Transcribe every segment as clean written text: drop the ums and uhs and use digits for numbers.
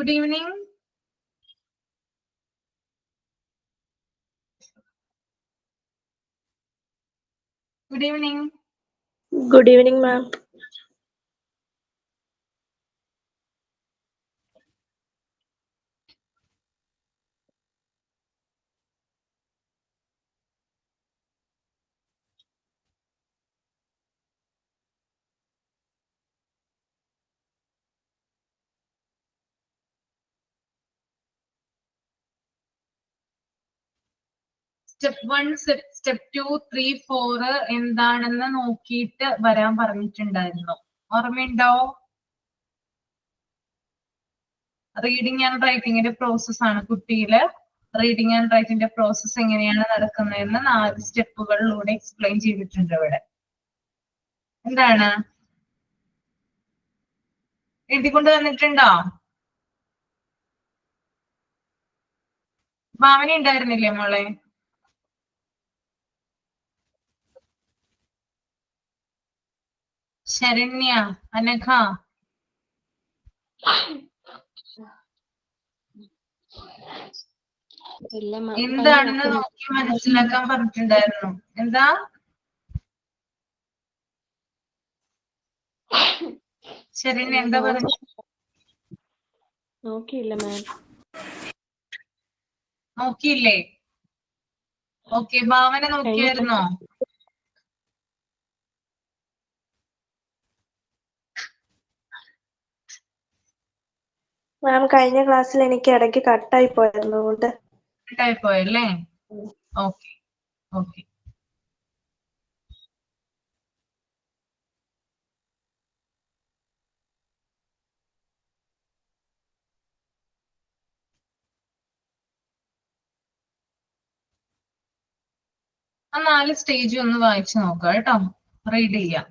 Good evening. Good evening. Good evening, ma'am. Step 1, step 2, 3, 4 എന്താണെന്ന് നോക്കിയിട്ട് വരാൻ പറഞ്ഞിട്ടുണ്ടായിരുന്നു. ഓർമ്മയുണ്ടോ? റീഡിങ് ആൻഡ് റൈറ്റിംഗിന്റെ പ്രോസസ് ആണ് കുട്ടിയില്. റീഡിങ് ആൻഡ് റൈറ്റിംഗിന്റെ പ്രോസസ് എങ്ങനെയാണ് നടക്കുന്നതെന്ന് 4 സ്റ്റെപ്പുകളിലൂടെ എക്സ്പ്ലെയിൻ ചെയ്തിട്ടുണ്ട് ഇവിടെ. എന്താണ് എഴുതിക്കൊണ്ട് വന്നിട്ടുണ്ടോ? ഭാവന ഉണ്ടായിരുന്നില്ലേ മോളെ? ശരണ്യ, അനഘ, എന്താണെന്ന് നോക്കി മനസ്സിലാക്കാൻ പറഞ്ഞിട്ടുണ്ടായിരുന്നു. എന്താ? ശരണ്യ എന്താ പറഞ്ഞു? നോക്കിയില്ല മാം. നോക്കിയില്ലേ? ഓക്കെ, ഭാവന നോക്കിയായിരുന്നോ? മാം കഴിഞ്ഞ ക്ലാസ്സിൽ എനിക്ക് ഇടയ്ക്ക് കട്ടായി പോയിരുന്നു. കട്ടായി പോയല്ലേ? Okay okay. ആ 4 സ്റ്റേജ് ഒന്ന് വായിച്ചു നോക്കാം കേട്ടോ, റീഡ് ചെയ്യാം.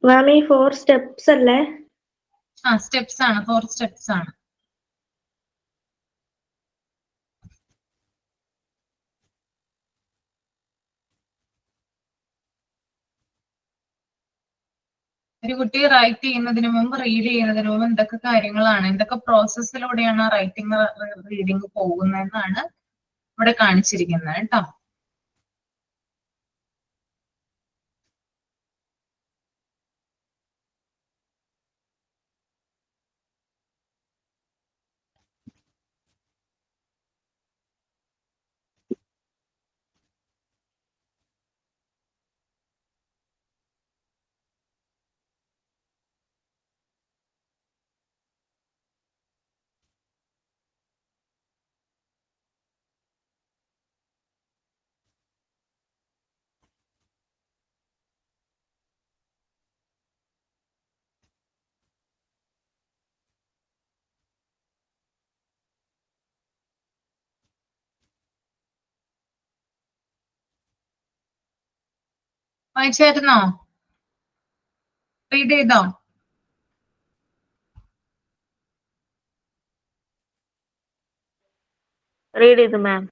മാം ഈ 4 സ്റ്റെപ്സ് അല്ലേ? ആ സ്റ്റെപ്സ് ആണ്, 4 സ്റ്റെപ്സ് ആണ്. ഒരു കുട്ടി റൈറ്റ് ചെയ്യുന്നതിന് മുമ്പ്, റീഡ് ചെയ്യുന്നതിന് മുമ്പ് എന്തൊക്കെ കാര്യങ്ങളാണ്, എന്തൊക്കെ പ്രോസസ്സിലൂടെയാണ് റൈറ്റിംഗ് റീഡിങ് പോകുന്നതെന്നാണ് ഇവിടെ കാണിച്ചിരിക്കുന്നത് കേട്ടോ. വായിച്ചായിരുന്നോ? റീഡ് ചെയ്തോ? റീഡ് ചെയ്തു മാം.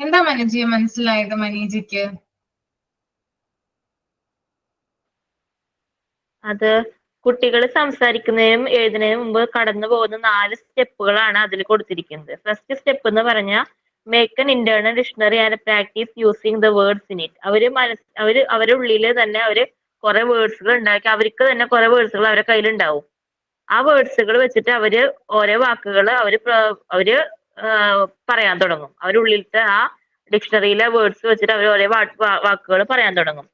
എന്താ മനീജിയെ മനസ്സിലായത്? മനീജിക്ക് അത് കുട്ടികൾ സംസാരിക്കുന്നതിനും എഴുതുന്നതിനും മുമ്പ് കടന്നു പോകുന്ന 4 സ്റ്റെപ്പുകളാണ് അതിൽ കൊടുത്തിരിക്കുന്നത്. ഫസ്റ്റ് സ്റ്റെപ്പ് എന്ന് പറഞ്ഞാൽ make an internal dictionary and practice using the words in it. അവരുടെ ഉള്ളില് തന്നെ അവര് കുറെ വേർഡ്സുകൾ ഉണ്ടാക്കി, അവർക്ക് തന്നെ കുറെ വേർഡ്സുകൾ അവരുടെ കയ്യിലുണ്ടാവും. ആ വേർഡ്സുകൾ വെച്ചിട്ട് അവര് ഓരോ വാക്കുകൾ അവര് പറയാൻ തുടങ്ങും. അവരുള്ളിലത്തെ ആ ഡിക്ഷണറിയിലെ വേർഡ്സ് വെച്ചിട്ട് അവർ ഓരോ വാക്കുകൾ പറയാൻ തുടങ്ങും.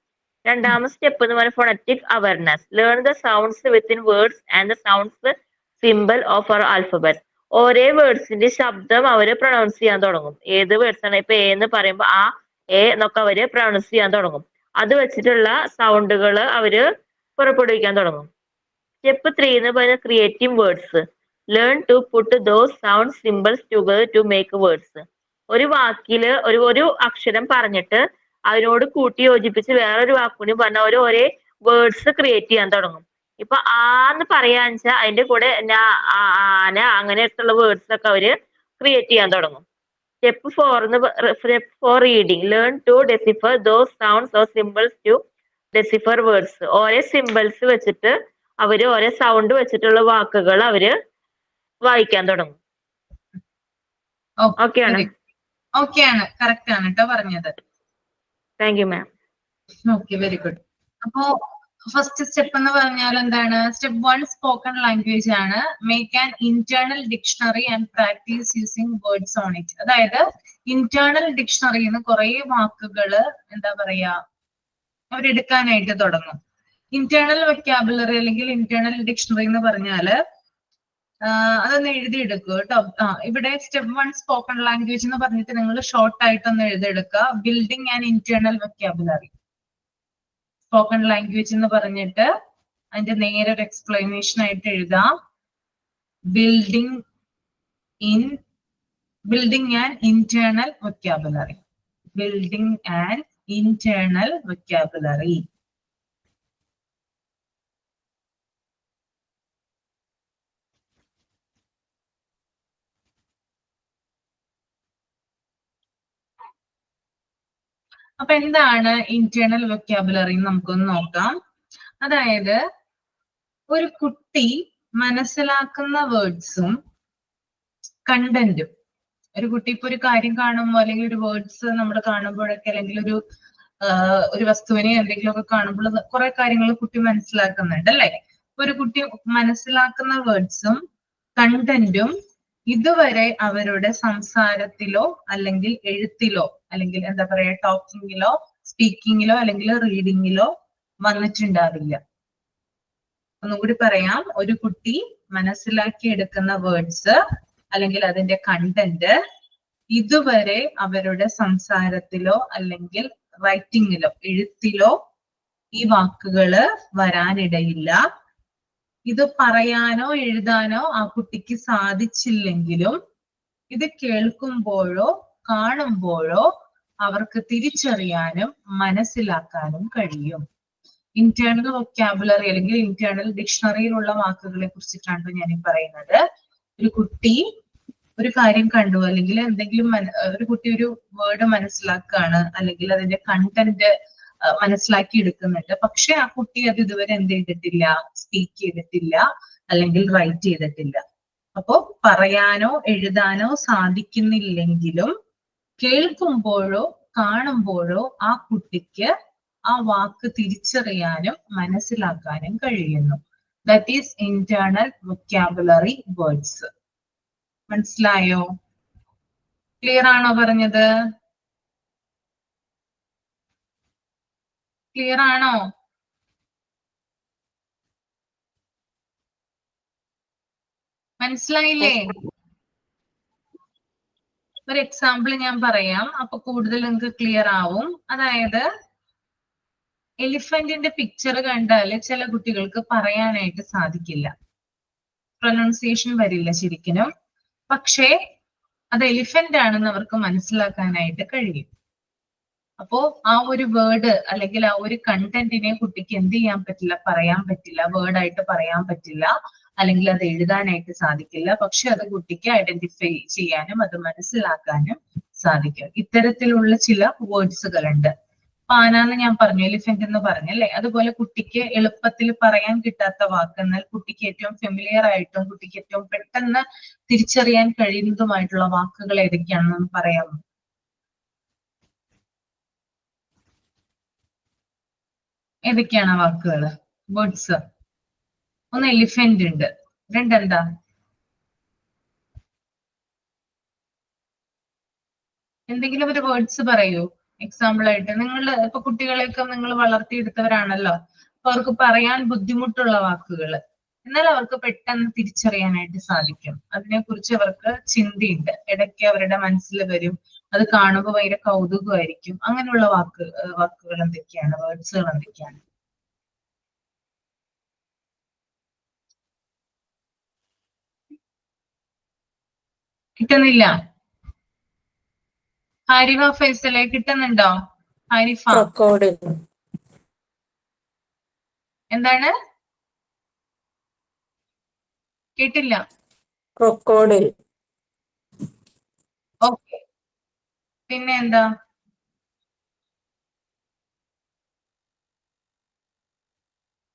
രണ്ടാമത്തെ സ്റ്റെപ്പ് എന്ന് പറയുന്നത് phonetic awareness. Learn the sounds within words and the sounds symbol of our alphabet. ഓരോ വേർഡ്സിന്റെ ശബ്ദം അവര് പ്രൊണൗൺസ് ചെയ്യാൻ തുടങ്ങും. ഏത് വേർഡ്സ് ആണ്, ഇപ്പൊ എ എന്ന് പറയുമ്പോൾ ആ എ എന്നൊക്കെ അവര് പ്രൊണൗൺസ് ചെയ്യാൻ തുടങ്ങും. അത് വെച്ചിട്ടുള്ള സൗണ്ടുകൾ അവര് പുറപ്പെടുവിക്കാൻ തുടങ്ങും. സ്റ്റെപ്പ് 3 എന്ന് പറയുന്നത് creative words. Learn to put those sound symbols together to make words. ഒരു വാക്കില് ഒരു അക്ഷരം പറഞ്ഞിട്ട് അതിനോട് കൂട്ടി യോജിപ്പിച്ച് വേറൊരു വാക്കുകൂടി പറഞ്ഞ ഒരേ വേർഡ്സ് ക്രിയേറ്റ് ചെയ്യാൻ തുടങ്ങും. ഇപ്പൊ ആന്ന് പറയാന്ന് വെച്ചാൽ അതിന്റെ കൂടെ ആന അങ്ങനെയൊക്കെയുള്ള വേർഡ്സ് ഒക്കെ അവര് ക്രിയേറ്റ് ചെയ്യാൻ തുടങ്ങും. Step 4 reading. Learn to decipher those sounds or symbols to decipher words. ഓരോ സിമ്പിൾസ് വെച്ചിട്ട് അവര് ഓരോ സൗണ്ട് വെച്ചിട്ടുള്ള വാക്കുകൾ അവര് വായിക്കാൻ തുടങ്ങും. ഓക്കെയാണ്? ഓക്കെയാണ്, കറക്റ്റ് ആണ് കേട്ടോ പറഞ്ഞത്. Thank you ma'am. Okay, very good. അപ്പോ ഫസ്റ്റ് സ്റ്റെപ്പ് എന്ന് പറഞ്ഞാൽ എന്താണ്? സ്റ്റെപ്പ് 1 സ്പോക്കൺ ലാംഗ്വേജ് ആണ്. Make an internal dictionary and practice using words on it. അതായത് ഇന്റേണൽ ഡിക്ഷണറിന്ന് കുറെ വാക്കുകള് എന്താ പറയാ അവരെടുക്കാനായിട്ട് തുടങ്ങും. ഇന്റേണൽ വെക്കാബുലറി അല്ലെങ്കിൽ ഇന്റേണൽ ഡിക്ഷണറി എന്ന് പറഞ്ഞാല് അതൊന്ന് എഴുതിയെടുക്കുക കേട്ടോ. ഇവിടെ സ്റ്റെപ്പ് 1 സ്പോക്കൺ ലാംഗ്വേജ് എന്ന് പറഞ്ഞിട്ട് നിങ്ങൾ ഷോർട്ട് ആയിട്ടൊന്ന് എഴുതിയെടുക്കുക. Building and internal vocabulary. Spoken language എന്ന് പറഞ്ഞിട്ട് അതിന്റെ നേരെ ഒരു എക്സ്പ്ലനേഷൻ ആയിട്ട് എഴുതാം. Building and internal vocabulary. Building and internal vocabulary. അപ്പൊ എന്താണ് ഇന്റേണൽ വെക്കാബുലറി നമുക്കൊന്ന് നോക്കാം. അതായത് ഒരു കുട്ടി മനസ്സിലാക്കുന്ന വേർഡ്സും കണ്ടന്റും. ഒരു കുട്ടി ഇപ്പൊ ഒരു കാര്യം കാണുമ്പോൾ അല്ലെങ്കിൽ ഒരു വേർഡ്സ് നമ്മൾ കാണുമ്പോഴൊക്കെ അല്ലെങ്കിൽ ഒരു വസ്തുവിനെ എന്തെങ്കിലുമൊക്കെ കാണുമ്പോൾ കുറെ കാര്യങ്ങൾ കുട്ടി മനസ്സിലാക്കുന്നുണ്ട് അല്ലെ. ഒരു കുട്ടി മനസ്സിലാക്കുന്ന വേർഡ്സും കണ്ടന്റും ഇതുവരെ അവരുടെ സംസാരത്തിലോ അല്ലെങ്കിൽ എഴുത്തിലോ അല്ലെങ്കിൽ എന്താ പറയാ ടോക്കിങ്ങിലോ സ്പീക്കിങ്ങിലോ അല്ലെങ്കിൽ റീഡിങ്ങിലോ വന്നിട്ടുണ്ടാവില്ല. ഒന്നുകൂടി പറയാം. ഒരു കുട്ടി മനസ്സിലാക്കി എടുക്കുന്ന വേർഡ്സ് അല്ലെങ്കിൽ അതിന്റെ കണ്ടന്റ് ഇതുവരെ അവരുടെ സംസാരത്തിലോ അല്ലെങ്കിൽ റൈറ്റിങ്ങിലോ എഴുത്തിലോ ഈ വാക്കുകള് വരാനിടയില്ല. ഇത് പറയാനോ എഴുതാനോ ആ കുട്ടിക്ക് സാധിച്ചില്ലെങ്കിലും ഇത് കേൾക്കുമ്പോഴോ കാണുമ്പോഴോ അവർക്ക് തിരിച്ചറിയാനും മനസ്സിലാക്കാനും കഴിയും. ഇന്റേണൽ വൊക്കാബുലറി അല്ലെങ്കിൽ ഇന്റേണൽ ഡിക്ഷണറിയിലുള്ള വാക്കുകളെ കുറിച്ചിട്ടാണ് ഞാൻ ഈ പറയുന്നത്. ഒരു കുട്ടി ഒരു കാര്യം കണ്ടു അല്ലെങ്കിൽ എന്തെങ്കിലും ഒരു കുട്ടി ഒരു വേർഡ് മനസ്സിലാക്കുകയാണ് അല്ലെങ്കിൽ അതിന്റെ കണ്ടന്റ് മനസ്സിലാക്കി എടുക്കുന്നുണ്ട്. പക്ഷെ ആ കുട്ടി അത് ഇതുവരെ എന്ത് ചെയ്തിട്ടില്ല, സ്പീക്ക് ചെയ്തിട്ടില്ല അല്ലെങ്കിൽ റൈറ്റ് ചെയ്തിട്ടില്ല. അപ്പോ പറയാനോ എഴുതാനോ സാധിക്കുന്നില്ലെങ്കിലും കേൾക്കുമ്പോഴോ കാണുമ്പോഴോ ആ കുട്ടിക്ക് ആ വാക്ക് തിരിച്ചറിയാനും മനസ്സിലാക്കാനും കഴിയുന്നു. That is internal vocabulary words. മനസ്സിലായോ? ക്ലിയർ ആണോ പറഞ്ഞത്? ക്ലിയർ ആണോ? മനസ്സിലായില്ലേ? ഒരു എക്സാമ്പിൾ ഞാൻ പറയാം, അപ്പൊ കൂടുതൽ നിങ്ങൾക്ക് ക്ലിയർ ആവും. അതായത് എലിഫന്റിന്റെ പിക്ചർ കണ്ടാല് ചില കുട്ടികൾക്ക് പറയാനായിട്ട് സാധിക്കില്ല, പ്രൊനൗൺസിയേഷൻ വരില്ല ശരിക്കും. പക്ഷേ അത് എലിഫന്റ് ആണെന്ന് അവർക്ക് മനസ്സിലാക്കാനായിട്ട് കഴിയും. അപ്പോ ആ ഒരു വേർഡ് അല്ലെങ്കിൽ ആ ഒരു കണ്ടന്റിനെ കുട്ടിക്ക് എന്ത് ചെയ്യാൻ പറ്റില്ല, പറയാൻ പറ്റില്ല, വേർഡായിട്ട് പറയാൻ പറ്റില്ല, അല്ലെങ്കിൽ അത് എഴുതാനായിട്ട് സാധിക്കില്ല. പക്ഷെ അത് കുട്ടിക്ക് ഐഡന്റിഫൈ ചെയ്യാനും അത് മനസ്സിലാക്കാനും സാധിക്കും. ഇത്തരത്തിലുള്ള ചില വേർഡ്സുകളുണ്ട്. പാന എന്ന് ഞാൻ പറഞ്ഞു, എലിഫന്റ് എന്ന് പറഞ്ഞു അല്ലെ. അതുപോലെ കുട്ടിക്ക് എളുപ്പത്തിൽ പറയാൻ കിട്ടാത്ത വാക്ക്, എന്നാൽ കുട്ടിക്ക് ഏറ്റവും ഫെമിലിയർ ആയിട്ടും കുട്ടിക്ക് ഏറ്റവും പെട്ടെന്ന് തിരിച്ചറിയാൻ കഴിയുന്നതുമായിട്ടുള്ള വാക്കുകൾ ഏതൊക്കെയാണെന്ന് പറയാമോ? ഏതൊക്കെയാണ് വാക്കുകൾ, വേർഡ്സ്? ഒന്ന് എലിഫന്റ് ഉണ്ട്, രണ്ടെന്താ? എന്തെങ്കിലും ഒരു വേർഡ്സ് പറയൂ എക്സാമ്പിൾ ആയിട്ട്. നിങ്ങൾ ഇപ്പൊ കുട്ടികളെയൊക്കെ നിങ്ങൾ വളർത്തിയെടുത്തവരാണല്ലോ, അപ്പൊ അവർക്ക് പറയാൻ ബുദ്ധിമുട്ടുള്ള വാക്കുകൾ, എന്നാൽ അവർക്ക് പെട്ടെന്ന് തിരിച്ചറിയാനായിട്ട് സാധിക്കും. അതിനെക്കുറിച്ച് അവർക്ക് ചിന്തയുണ്ട്, ഇടയ്ക്ക് അവരുടെ മനസ്സിൽ വരും, അത് കാണുമ്പോൾ ഭയങ്കര കൗതുകമായിരിക്കും. അങ്ങനെയുള്ള വാക്കുകൾ എന്തൊക്കെയാണ്, വേർഡ്സുകൾ എന്തൊക്കെയാണ്? കിട്ടുന്നില്ല? ഹാരിഫ ഫൈസലെ കിട്ടുന്നുണ്ടോ? ഹാരിഫ എന്താണ്? കേട്ടില്ല. ക്രൊക്കോഡിൽ. ഓക്കെ, പിന്നെ എന്താ?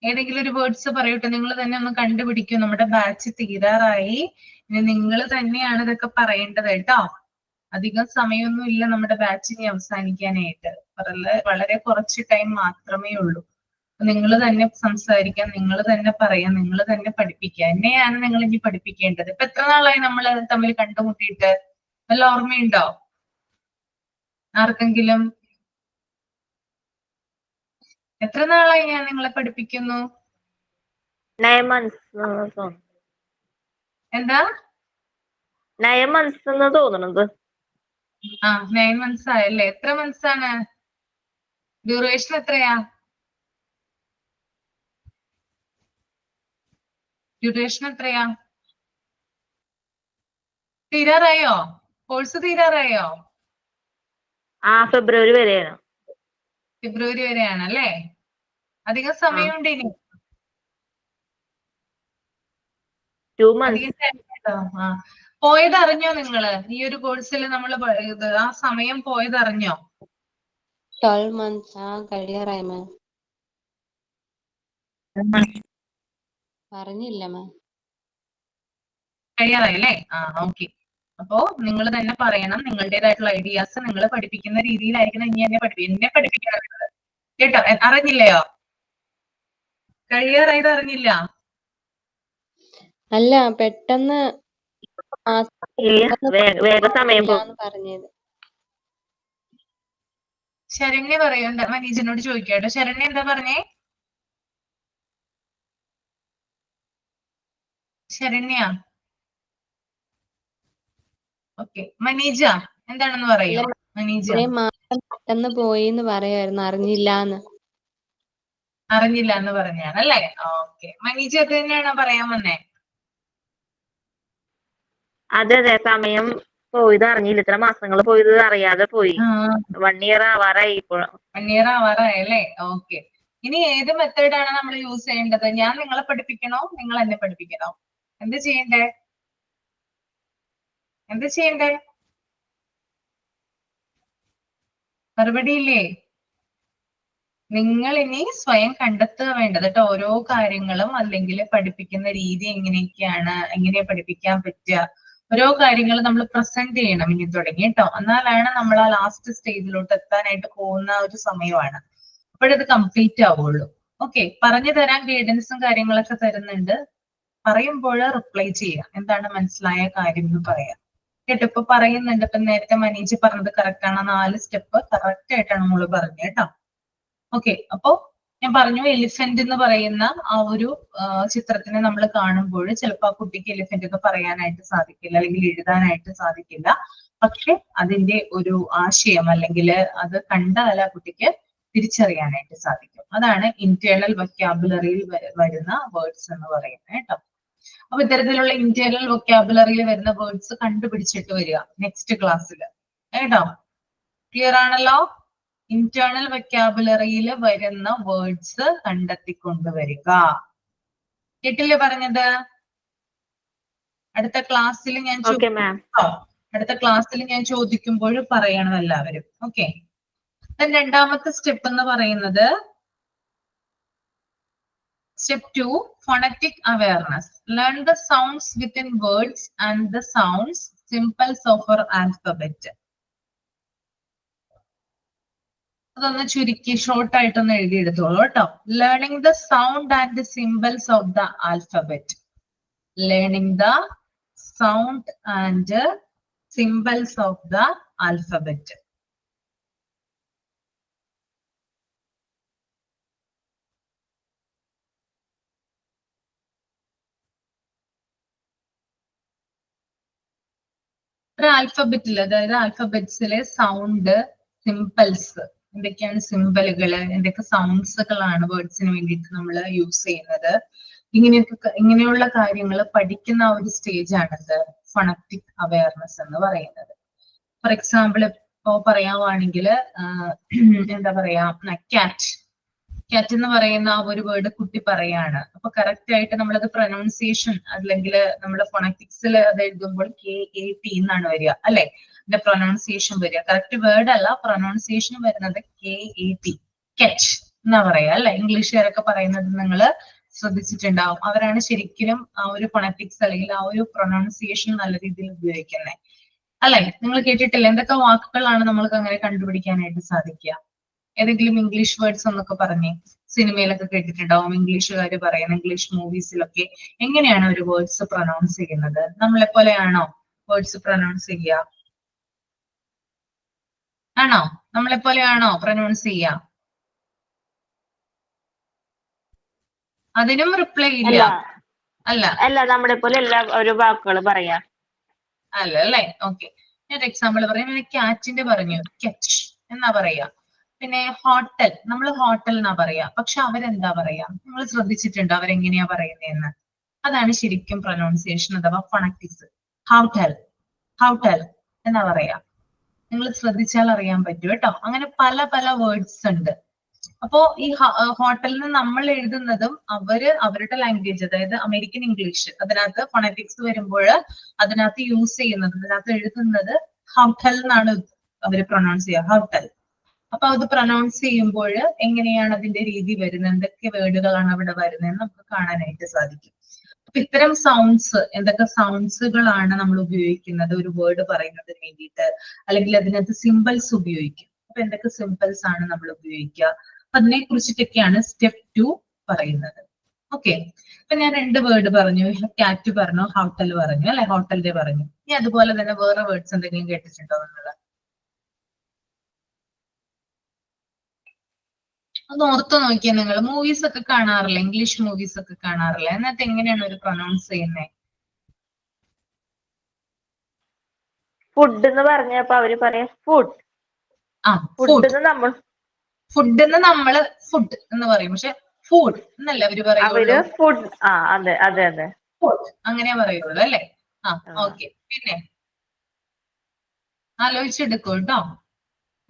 ഏതെങ്കിലും ഒരു വേർഡ്സ് പറയൂട്ടെ, നിങ്ങൾ തന്നെ ഒന്ന് കണ്ടുപിടിക്കും. നമ്മുടെ ബാച്ച് തീരാറായി, ഇനി നിങ്ങൾ തന്നെയാണ് ഇതൊക്കെ പറയേണ്ടത് കേട്ടോ. അധികം സമയമൊന്നും ഇല്ല നമ്മുടെ ബാച്ചിനെ അവസാനിക്കാനായിട്ട്, വളരെ കുറച്ച് ടൈം മാത്രമേ ഉള്ളൂ. നിങ്ങൾ തന്നെ സംസാരിക്കാം, നിങ്ങൾ തന്നെ പറയാം, നിങ്ങൾ തന്നെ പഠിപ്പിക്കുക. എന്നെയാണ് നിങ്ങൾ ഇനി പഠിപ്പിക്കേണ്ടത്. ഇപ്പൊ എത്ര നാളായി നമ്മൾ തമ്മിൽ കണ്ടുമുട്ടിയിട്ട്? വല്ല ഓർമ്മയുണ്ടോ ആർക്കെങ്കിലും? എത്ര നാളായി ഞാൻ നിങ്ങളെ പഠിപ്പിക്കുന്നു? 9 months എന്താ? 9 months എന്ന് തോന്നുന്നത്. 9 months ആയല്ലേ? എത്ര months ആണ് ഡ്യൂറേഷൻ? എത്രയാ ഡ്യൂറേഷൻ? എത്രയാ? തീരാറായോ? കോഴ്സ് തീരാറായോ? ഫെബ്രുവരി വരെയാണ്. ഫെബ്രുവരി വരെയാണ് അല്ലേ? അധികം സമയമുണ്ട് ഇനി. 2 months. അധികം time ഉണ്ടോ? പോയത് അറിഞ്ഞോ നിങ്ങള്? ഈ ഒരു കോഴ്സിൽ നമ്മൾ ആ സമയം പോയത് അറിഞ്ഞോ? 12 months കഴിയാറായി മാം. പറഞ്ഞില്ല മാം. കഴിയാറായി അല്ലേ? ഓക്കെ. അപ്പോ നിങ്ങൾ തന്നെ പറയണം നിങ്ങളുടേതായിട്ടുള്ള ഐഡിയാസ്. നിങ്ങൾ പഠിപ്പിക്കുന്ന രീതിയിലായിരിക്കണം ഇനി എന്നെ പഠിപ്പിക്കണം കേട്ടോ. അറിഞ്ഞില്ലയോ? കഴിയാറായത് അറിഞ്ഞില്ല? അല്ല, പെട്ടെന്ന് വേഗം സമയം പറഞ്ഞത്. ശരണ്യ പറയൂ, എന്താ? മനീജിനോട് ചോദിക്കാട്ടോ. ശരണ്യ എന്താ പറഞ്ഞേ? ശരണ്യ. ഓക്കെ, മനീജ എന്താണെന്ന് പറയൂ. മനീജ പെട്ടെന്ന് പോയി എന്ന് പറയായിരുന്നു, അറിഞ്ഞില്ല എന്ന് പറഞ്ഞാണ് അല്ലേ? ഓക്കെ, മനീജ അത് തന്നെയാണോ പറയാൻ വന്നേ? അതെ, സമയം പോയത് അറിഞ്ഞില്ല. ഇത്ര മാസങ്ങൾ പോയത് അറിയാതെ പോയി. 1 year ആവാറായി ഇപ്പോൾ. 1 year ആവാറായല്ലേ? ഓക്കെ. ഇനി ഏത് മെത്തേഡാണ് നമ്മൾ യൂസ് ചെയ്യേണ്ടത്? ഞാൻ നിങ്ങളെ പഠിപ്പിക്കണോ, നിങ്ങൾ എന്നെ പഠിപ്പിക്കണോ? എന്ത് ചെയ്യണ്ടേ? മറുപടി ഇല്ലേ? നിങ്ങൾ ഇനി സ്വയം കണ്ടെത്തുക വേണ്ടത് കേട്ടോ. ഓരോ കാര്യങ്ങളും, അല്ലെങ്കിൽ പഠിപ്പിക്കുന്ന രീതി എങ്ങനെയൊക്കെയാണ്, എങ്ങനെയാ പഠിപ്പിക്കാൻ പറ്റുക, ഓരോ കാര്യങ്ങളും നമ്മൾ പ്രസന്റ് ചെയ്യണം ഇനി തുടങ്ങി കേട്ടോ. എന്നാലാണ് നമ്മൾ ആ ലാസ്റ്റ് സ്റ്റേജിലോട്ട് എത്താനായിട്ട് പോകുന്ന ഒരു സമയമാണ്. അപ്പോഴത് കംപ്ലീറ്റ് ആവുള്ളൂ. ഓക്കെ, പറഞ്ഞു തരാൻ ഗൈഡൻസും കാര്യങ്ങളൊക്കെ തരുന്നുണ്ട്. പറയുമ്പോൾ റിപ്ലൈ ചെയ്യാം, എന്താണ് മനസ്സിലായ കാര്യം എന്ന് പറയാം കേട്ടോ. ഇപ്പൊ പറയുന്നുണ്ട്, ഇപ്പൊ നേരത്തെ മനീജ് പറഞ്ഞത് കറക്റ്റ് ആണ്. 4 സ്റ്റെപ്പ് കറക്റ്റ് ആയിട്ടാണ് നമ്മൾ പറഞ്ഞത് കേട്ടോ. ഓക്കെ, അപ്പോ ഞാൻ പറഞ്ഞു എലിഫന്റ് എന്ന് പറയുന്ന ആ ഒരു ചിത്രത്തിനെ നമ്മൾ കാണുമ്പോൾ ചിലപ്പോൾ ആ കുട്ടിക്ക് എലിഫന്റ് എന്ന് പറയാനായിട്ട് സാധിക്കില്ല, അല്ലെങ്കിൽ എഴുതാനായിട്ട് സാധിക്കില്ല. പക്ഷെ അതിന്റെ ഒരു ആശയം, അല്ലെങ്കിൽ അത് കണ്ടാൽ ആ കുട്ടിക്ക് തിരിച്ചറിയാനായിട്ട് സാധിക്കും. അതാണ് ഇന്റേണൽ വൊക്കാബുലറിയിൽ വരുന്ന വേർഡ്സ് എന്ന് പറയുന്നത് കേട്ടോ. അപ്പൊ ഇത്തരത്തിലുള്ള ഇന്റേണൽ വൊക്കാബുലറിയിൽ വരുന്ന വേർഡ്സ് കണ്ടുപിടിച്ചിട്ട് വരിക നെക്സ്റ്റ് ക്ലാസ്സിൽ കേട്ടോ. ക്ലിയർ ആണല്ലോ? ഇന്റേണൽ വൊക്കാബുലറിയിൽ വരുന്ന വേർഡ്സ് കണ്ടെത്തിക്കൊണ്ടുവരിക. കേട്ടില്ലേ പറഞ്ഞത്? അടുത്ത ക്ലാസ്സിൽ ഞാൻ ചോദിക്കുമ്പോൾ പറയണം എല്ലാവരും. ഓക്കെ, രണ്ടാമത്തെ സ്റ്റെപ്പ് എന്ന് പറയുന്നത് Step 2, phonetic awareness. Learn the sounds within words and the sounds, symbols of our alphabet. അതൊന്ന് ചുരുക്കി ഷോർട്ട് ആയിട്ടൊന്ന് എഴുതിയെടുത്തോളൂ കേട്ടോ. Learning the sound and the symbols of the alphabet. Learning the sound and symbols of the alphabet. ഒരു ആൽഫബറ്റിൽ, അതായത് ആൽഫബറ്റ്സിലെ sound, symbols, എന്തൊക്കെയാണ് സിംബലുകള്, എന്തൊക്കെ സൗണ്ട്സുകളാണ് വേർഡ്സിന് വേണ്ടിയിട്ട് നമ്മൾ യൂസ് ചെയ്യുന്നത്, ഇങ്ങനെയുള്ള കാര്യങ്ങൾ പഠിക്കുന്ന ഒരു സ്റ്റേജ് ആണിത് ഫണറ്റിക് അവയർനെസ് എന്ന് പറയുന്നത്. ഫോർ എക്സാമ്പിൾ ഇപ്പോ പറയാവാണെങ്കിൽ എന്താ പറയാ, കാറ്റ് എന്ന് പറയുന്ന ആ ഒരു വേർഡ് കുട്ടി പറയാണ്. അപ്പൊ കറക്റ്റ് ആയിട്ട് നമ്മളത് പ്രൊനൗൺസിയേഷൻ അല്ലെങ്കിൽ നമ്മുടെ ഫൊണറ്റിക്സിൽ അത് എഴുതുമ്പോൾ KAT എന്നാണ് വരിക അല്ലെ, അതിന്റെ പ്രൊനൗൺസിയേഷൻ വരിക. കറക്റ്റ് വേർഡ് അല്ല, പ്രൊനൗൺസിയേഷൻ വരുന്നത് KAT, കെച്ച് എന്നാ പറയാ അല്ലെ. ഇംഗ്ലീഷുകാരൊക്കെ പറയുന്നത് നിങ്ങൾ ശ്രദ്ധിച്ചിട്ടുണ്ടാവും. അവരാണ് ശരിക്കും ആ ഒരു ഫൊണറ്റിക്സ് അല്ലെങ്കിൽ ആ ഒരു പ്രൊനൗൺസിയേഷൻ നല്ല രീതിയിൽ ഉപയോഗിക്കുന്നത് അല്ലെ. നിങ്ങൾ കേട്ടിട്ടില്ല എന്തൊക്കെ വാക്കുകളാണ് നമ്മൾക്ക് അങ്ങനെ കണ്ടുപിടിക്കാനായിട്ട് സാധിക്കുക? ഏതെങ്കിലും ഇംഗ്ലീഷ് വേർഡ്സ് എന്നൊക്കെ പറഞ്ഞേ. സിനിമയിലൊക്കെ കേട്ടിട്ടുണ്ടാവും ഇംഗ്ലീഷുകാർ പറയുന്ന, ഇംഗ്ലീഷ് മൂവീസിലൊക്കെ എങ്ങനെയാണ് ഒരു വേർഡ്സ് പ്രൊനൗൺസ് ചെയ്യുന്നത്? നമ്മളെ പോലെയാണോ വേർഡ്സ് പ്രൊനൗൺസ് ചെയ്യുക? ആണോ? നമ്മളെ പോലെയാണോ പ്രൊനൗൺസ് ചെയ്യുക? അതിനും റിപ്ലൈ ഇല്ല. അല്ല അല്ല, നമ്മളെ പോലെ എല്ലാ ഒരു വാക്കുകൾ പറയാ. അല്ല അല്ലേ? ഓക്കെ, ഞാൻ എക്സാമ്പിൾ പറയാം. ക്യാറ്റിന്റെ പറഞ്ഞു കെച്ച് എന്നാ പറയാ. പിന്നെ ഹോട്ടൽ, നമ്മൾ ഹോട്ടൽ എന്നാ പറയാ. പക്ഷെ അവരെന്താ പറയാ? നിങ്ങൾ ശ്രദ്ധിച്ചിട്ടുണ്ടോ അവരെങ്ങനെയാ പറയുന്നതെന്ന്? അതാണ് ശരിക്കും പ്രൊനൗൺസിയേഷൻ അഥവാ ഫൊണറ്റിക്സ്. ഹൗട്ടൽ, ഹൗട്ടൽ എന്നാ പറയാ. നിങ്ങൾ ശ്രദ്ധിച്ചാൽ അറിയാൻ പറ്റും കേട്ടോ. അങ്ങനെ പല പല വേർഡ്സ് ഉണ്ട്. അപ്പോ ഈ ഹോട്ടലിന് നമ്മൾ എഴുതുന്നതും അവരുടെ ലാംഗ്വേജ്, അതായത് അമേരിക്കൻ ഇംഗ്ലീഷ്, അതിനകത്ത് ഫൊണറ്റിക്സ് വരുമ്പോൾ അതിനകത്ത് യൂസ് ചെയ്യുന്നത്, അതിനകത്ത് എഴുതുന്നത് ഹൗട്ടൽ എന്നാണ് അവര് പ്രൊനൗൺസ് ചെയ്യുക, ഹൗട്ടൽ. അപ്പൊ അത് പ്രൊനൗൺസ് ചെയ്യുമ്പോൾ എങ്ങനെയാണ് അതിന്റെ രീതി വരുന്നത്, എന്തൊക്കെ വേർഡുകളാണ് അവിടെ വരുന്നതെന്ന് നമുക്ക് കാണാനായിട്ട് സാധിക്കും. അപ്പൊ ഇത്തരം സൗണ്ട്സ്, എന്തൊക്കെ സൗണ്ട്സുകളാണ് നമ്മൾ ഉപയോഗിക്കുന്നത് ഒരു വേർഡ് പറയുന്നതിന് വേണ്ടിയിട്ട്, അല്ലെങ്കിൽ അതിനകത്ത് സിംബൽസ് ഉപയോഗിക്കും. അപ്പൊ എന്തൊക്കെ സിംബൽസ് ആണ് നമ്മൾ ഉപയോഗിക്കുക, അതിനെ കുറിച്ചിട്ടൊക്കെയാണ് സ്റ്റെപ്പ് 2 പറയുന്നത്. ഓക്കെ, അപ്പൊ ഞാൻ 2 വേർഡ് പറഞ്ഞു, കാറ്റ് പറഞ്ഞു, ഹോട്ടൽ പറഞ്ഞു അല്ലെ, ഹോട്ടലിന്റെ പറഞ്ഞു. ഇനി അതുപോലെ തന്നെ വേറെ വേർഡ്സ് എന്തെങ്കിലും കേട്ടിട്ടുണ്ടോ നിങ്ങൾ? ഒന്ന് ഓർത്ത് നോക്കിയാൽ നിങ്ങൾ മൂവീസ് ഒക്കെ കാണാറില്ല, ഇംഗ്ലീഷ് മൂവീസ് ഒക്കെ കാണാറില്ല, എന്നിട്ട് എങ്ങനെയാണ് ഒരു പ്രൊനൗൺസ് ചെയ്യുന്നത്? ഫുഡ് എന്ന് പറഞ്ഞപ്പോ അവര് പറയാ ഫുഡ്. ഫുഡ് എന്ന് നമ്മള് ഫുഡ് എന്ന് പറയും, പക്ഷെ ഫുഡ് എന്നല്ല അവര് പറയുള്ളൂ. ഫുഡ്, അതെ അതെ അതെ, ഫുഡ് അങ്ങനെ പറയുള്ളൂ അല്ലെ. ഓക്കെ, പിന്നെ ആലോചിച്ചെടുക്കൂ കേട്ടോ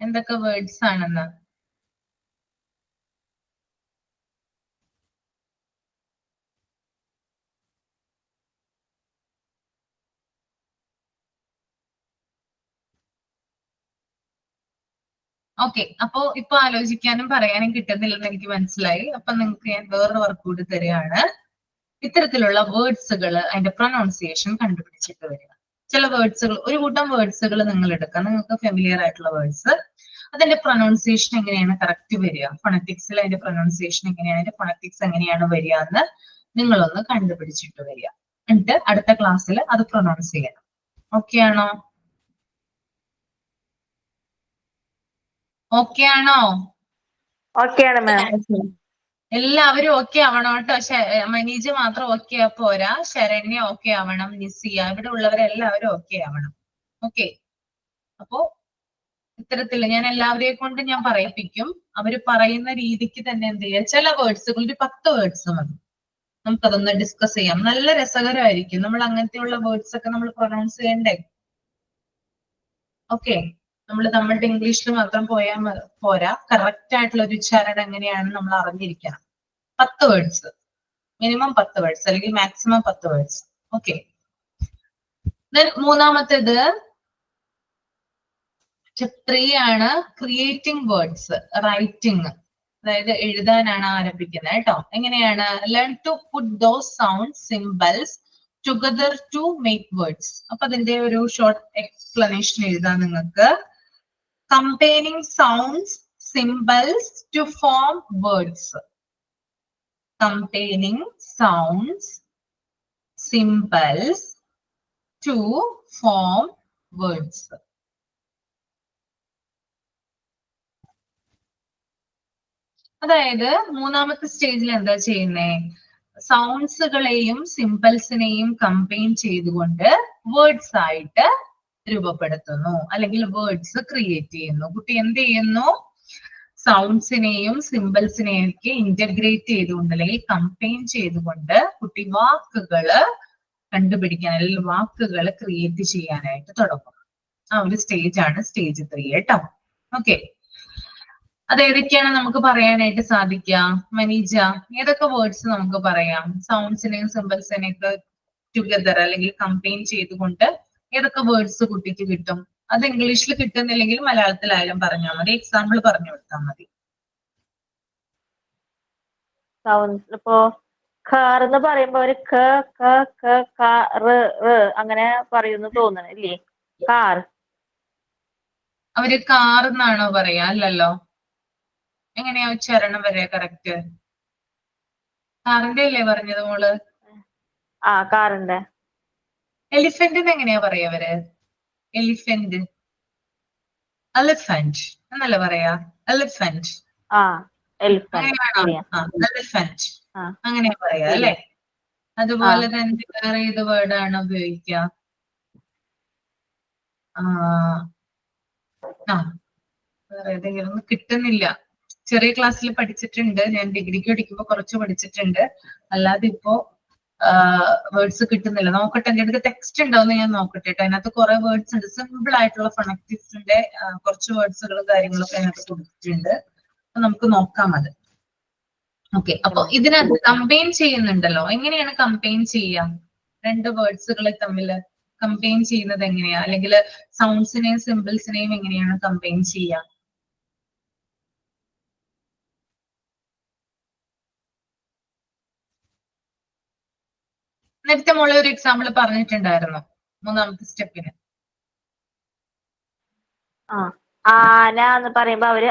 എന്തൊക്കെ വേർഡ്സ് ആണെന്ന്. ഓക്കെ, അപ്പോ ഇപ്പൊ ആലോചിക്കാനും പറയാനും കിട്ടുന്നില്ലെന്ന് എനിക്ക് മനസ്സിലായി. അപ്പൊ നിങ്ങൾക്ക് ഞാൻ വേറൊരു വർക്ക് കൂടി തരികയാണ്. ഇത്തരത്തിലുള്ള വേർഡ്സുകൾ അതിന്റെ പ്രൊനൗൺസിയേഷൻ കണ്ടുപിടിച്ചിട്ട് വരിക. ചില വേർഡ്സുകൾ, ഒരു കൂട്ടം വേർഡ്സുകൾ നിങ്ങൾ എടുക്കുക, നിങ്ങൾക്ക് ഫെമിലിയർ ആയിട്ടുള്ള വേർഡ്സ്, അതിന്റെ പ്രൊനൗൺസിയേഷൻ എങ്ങനെയാണ് കറക്റ്റ് വരിക, ഫൊണറ്റിക്സിൽ അതിന്റെ പ്രൊനൗൺസിയേഷൻ എങ്ങനെയാണ്, അതിന്റെ ഫൊണറ്റിക്സ് എങ്ങനെയാണ് വരിക എന്ന് നിങ്ങളൊന്ന് കണ്ടുപിടിച്ചിട്ട് വരിക. എന്നിട്ട് അടുത്ത ക്ലാസ്സിൽ അത് പ്രൊനൗൺസ് ചെയ്യണം. ഓക്കെ ആണോ? ഓക്കെ ആണോ? ഓക്കെ ആണ് മാം. എല്ലാവരും ഓക്കെ ആവണം കേട്ടോ. മനീജ മാത്രം ഓക്കെ പോരാ, ശരണ്യ ഓക്കെ ആവണം, നിസിയ, ഇവിടെ ഉള്ളവരെല്ലാവരും ഓക്കെ ആവണം. ഓക്കെ, അപ്പോ ഇത്തരത്തില് ഞാൻ എല്ലാവരെയും കൊണ്ട് ഞാൻ പറയിപ്പിക്കും. അവര് പറയുന്ന രീതിക്ക് തന്നെ എന്ത് ചെയ്യുക, ചില വേർഡ്സുകൾ, ഒരു 10 വേർഡ്സ് മതി, നമുക്കതൊന്ന് ഡിസ്കസ് ചെയ്യാം. നല്ല രസകരമായിരിക്കും. നമ്മൾ അങ്ങനത്തെയുള്ള വേർഡ്സ് ഒക്കെ നമ്മൾ പ്രൊനൗൺസ് ചെയ്യണ്ടേ? ഓക്കെ, നമ്മൾ നമ്മളുടെ ഇംഗ്ലീഷിൽ മാത്രം പോരാ, കറക്റ്റ് ആയിട്ടുള്ള ഒരു ഉച്ചാരണം എങ്ങനെയാണെന്ന് നമ്മൾ അറിഞ്ഞിരിക്കണം. 10 വേർഡ്സ്, മിനിമം 10 വേർഡ്സ് അല്ലെങ്കിൽ മാക്സിമം 10 വേർഡ്സ്. ഓക്കെ, മൂന്നാമത്തേത് സ്റ്റെപ്പ് 3 ആണ് ക്രിയേറ്റിംഗ് വേർഡ്സ്, റൈറ്റിംഗ്, അതായത് എഴുതാനാണ് ആരംഭിക്കുന്നത് കേട്ടോ. എങ്ങനെയാണ്? Learn to put those sound symbols together to make words. അപ്പൊ അതിന്റെ ഒരു ഷോർട്ട് എക്സ്പ്ലനേഷൻ എഴുതാം നിങ്ങൾക്ക്. Combining sounds symbols to form words. Combining sounds symbols to form words. അതായത് മൂന്നാമത്തെ സ്റ്റേജിൽ എന്താ ചെയ്യുന്നേ? സൗണ്ട്സുകളെയും സിംബൽസിനെയും കമ്പൈൻ ചെയ്തുകൊണ്ട് വേർഡ്സ് ആയിട്ട് രൂപപ്പെടുത്തുന്നു, അല്ലെങ്കിൽ വേർഡ്സ് ക്രിയേറ്റ് ചെയ്യുന്നു. കുട്ടി എന്ത് ചെയ്യുന്നു? സൗണ്ട്സിനെയും സിംബൽസിനെയും ഒക്കെ ഇന്റഗ്രേറ്റ് ചെയ്തുകൊണ്ട് അല്ലെങ്കിൽ കമ്പൈൻ ചെയ്തുകൊണ്ട് കുട്ടി വാക്കുകള് കണ്ടുപിടിക്കാൻ അല്ലെങ്കിൽ വാക്കുകൾ ക്രിയേറ്റ് ചെയ്യാനായിട്ട് തുടങ്ങും. ആ ഒരു സ്റ്റേജ് ആണ് സ്റ്റേജ് 3 കേട്ടോ. ഓക്കെ, അത് ഏതൊക്കെയാണ് നമുക്ക് പറയാനായിട്ട് സാധിക്കുക? മനീജ, ഏതൊക്കെ വേർഡ്സ് നമുക്ക് പറയാം? സൗണ്ട്സിനെയും സിംബൽസിനെയും ഒക്കെ ടുഗദർ അല്ലെങ്കിൽ കമ്പൈൻ ചെയ്തുകൊണ്ട് ഏതൊക്കെ വേർഡ്സ് കുട്ടിക്ക് കിട്ടും? അത് ഇംഗ്ലീഷിൽ കിട്ടുന്നില്ലെങ്കിൽ മലയാളത്തിലായാലും പറഞ്ഞാൽ മതി, എക്സാമ്പിൾ പറഞ്ഞു കൊടുത്താൽ മതി. സൗണ്ട്സ് ഇപ്പോ കാർ എന്ന് പറയുമ്പോ ഒരു ക ക ക ക റ് റ് അങ്ങനെ പറയുന്നു തോന്നണം ഇല്ലേ? കാർ. അവര് കാർ എന്നാണോ പറയാ? അല്ലല്ലോ. എങ്ങനെയാ ഉച്ചാരണം വരെ കറക്റ്റ്? കാറിന്റെ അല്ലേ പറഞ്ഞത് മോള്? ആ കാറിന്റെ. എലിഫന്റിന് എങ്ങനെയാ പറയാ അവര്? എലിഫന്റ്, എലിഫന്റ് എന്നല്ല പറയാ? എലിഫന്റ്. ആ എലിഫന്റ്. എലിഫന്റ് ആ അങ്ങനെയാ പറയാ അല്ലെ? അതുപോലെ തന്നെ വേറെ ഏത് വേർഡാണ് ഉപയോഗിക്കുക? വേറെ ഏതെങ്കിലും കിട്ടുന്നില്ല. ചെറിയ ക്ലാസ്സിൽ പഠിച്ചിട്ടുണ്ട്, ഞാൻ ഡിഗ്രിക്ക് പഠിക്കുമ്പോ കുറച്ച് പഠിച്ചിട്ടുണ്ട്, അല്ലാതെ ഇപ്പോ വേർഡ്സ് കിട്ടുന്നില്ല. നോക്കട്ടെ, എന്റെ അടുത്ത് ടെക്സ്റ്റ് ഉണ്ടാവുന്ന ഞാൻ നോക്കട്ടെ കേട്ടോ. അതിനകത്ത് കുറെ വേർഡ്സ് ഉണ്ട്, സിമ്പിൾ ആയിട്ടുള്ള ഫണക്റ്റിക്സിന്റെ കുറച്ച് വേർഡ്സുകളും കാര്യങ്ങളൊക്കെ അതിനകത്ത് കൊടുത്തിട്ടുണ്ട്. അപ്പൊ നമുക്ക് നോക്കാം അത്. ഓക്കെ, അപ്പൊ ഇതിനകത്ത് കമ്പൈൻ ചെയ്യുന്നുണ്ടല്ലോ. എങ്ങനെയാണ് കമ്പൈൻ ചെയ്യാം? രണ്ട് വേർഡ്സുകളെ തമ്മിൽ കമ്പൈൻ ചെയ്യുന്നത് എങ്ങനെയാ? അല്ലെങ്കിൽ സൗണ്ട്സിനെയും സിമ്പിൾസിനെയും എങ്ങനെയാണ് കമ്പൈൻ ചെയ്യാം? നേരത്തെ മോളെ ഒരു എക്സാമ്പിൾ പറഞ്ഞിട്ടുണ്ടായിരുന്നു മൂന്നാമത്തെ സ്റ്റെപ്പിന്. ആന എന്ന് പറയുമ്പോ അവര്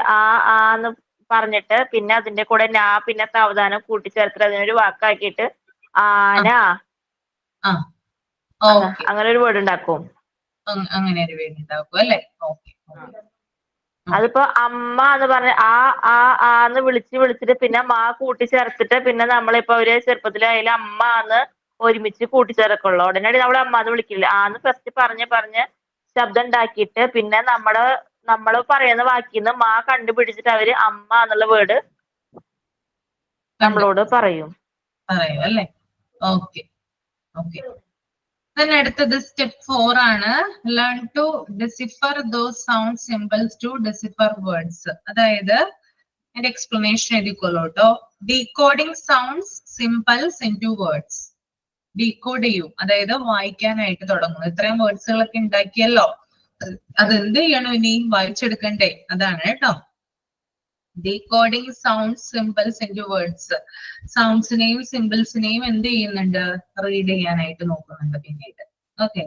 ആന്ന് പറഞ്ഞിട്ട് പിന്നെ അതിന്റെ കൂടെ നാ പിന്നെ സാവധാനം കൂട്ടിച്ചേർത്തിട്ട് അതിനൊരു വാക്കാക്കിയിട്ട് ആന അങ്ങനെ ഒരു വേർഡ് ഉണ്ടാക്കും. അങ്ങനെ ഒരു വേർഡ് ഉണ്ടാക്കും അല്ലെ? ഓക്കെ. അതിപ്പോ അമ്മ എന്ന് പറഞ്ഞ ആന്ന് വിളിച്ചിട്ട് പിന്നെ മാ കൂട്ടിച്ചേർത്തിട്ട് പിന്നെ നമ്മളിപ്പോ ഒരു ചെറുപ്പത്തിലായാലും അമ്മ എന്ന് ഒരുമിച്ച് കൂട്ടിച്ചേർക്കുള്ളൂ. ഉടനടി നമ്മൾ അമ്മ എന്ന് വിളിക്കില്ല. ആന്ന് ഫസ്റ്റ് പറഞ്ഞ് ശബ്ദം ഉണ്ടാക്കിയിട്ട് പിന്നെ നമ്മൾ പറയുന്ന വാക്കിന്ന് മാ കണ്ടുപിടിച്ചിട്ട് അവര് അമ്മ എന്നുള്ള വേർഡ് നമ്മളോട് പറയും അല്ലേ? Okay okay. അടുത്തത് സ്റ്റെപ്പ് 4 ആണ്. Learn to decipher those sound symbols to decipher words. അതായത് എന്റെ എക്സ്പ്ലനേഷൻ എഴുതിക്കോളൂ കേട്ടോ. Decoding sounds symbols into words. Decode ചെയ്യൂ, അതായത് വായിക്കാനായിട്ട് തുടങ്ങുന്നു. ഇത്രയും വേർഡ്സുകളൊക്കെ ഉണ്ടാക്കിയല്ലോ, അതെന്ത് ചെയ്യണം? ഇനി വായിച്ചെടുക്കണ്ടേ? അതാണ് കേട്ടോ. Decoding sounds symbols into words. സൗണ്ട്സിനെയും സിംബൽസിനെയും എന്ത് ചെയ്യുന്നുണ്ട്? റീഡ് ചെയ്യാനായിട്ട് നോക്കുന്നുണ്ട് പിന്നീട്. ഓക്കെ,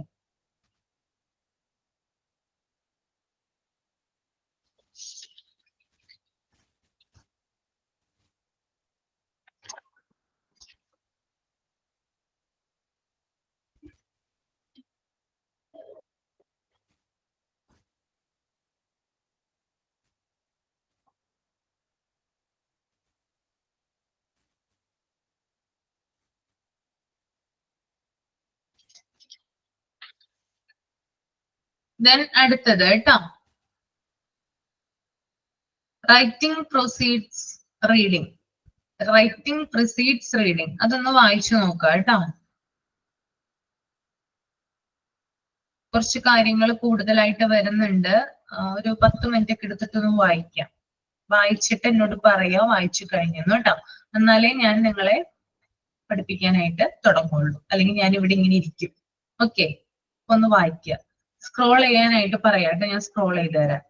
അടുത്തത് കേട്ടോ, writing proceeds reading. Writing precedes reading. അതൊന്ന് വായിച്ചു നോക്കുക കേട്ടോ. കുറച്ച് കാര്യങ്ങൾ കൂടുതലായിട്ട് വരുന്നുണ്ട്. ഒരു 10 മിനിറ്റ് ഒക്കെ എടുത്തിട്ടൊന്ന് വായിക്കാം. വായിച്ചിട്ട് എന്നോട് പറയാ വായിച്ചു കഴിഞ്ഞെന്ന് കേട്ടോ. എന്നാലേ ഞാൻ നിങ്ങളെ പഠിപ്പിക്കാനായിട്ട് തുടങ്ങുള്ളൂ, അല്ലെങ്കിൽ ഞാൻ ഇവിടെ ഇങ്ങനെ ഇരിക്കും. ഓക്കെ, ഒന്ന് വായിക്കുക. സ്ക്രോൾ ചെയ്യാനായിട്ട് പറയാട്ടെ, ഞാൻ സ്ക്രോൾ ചെയ്ത് തരാം.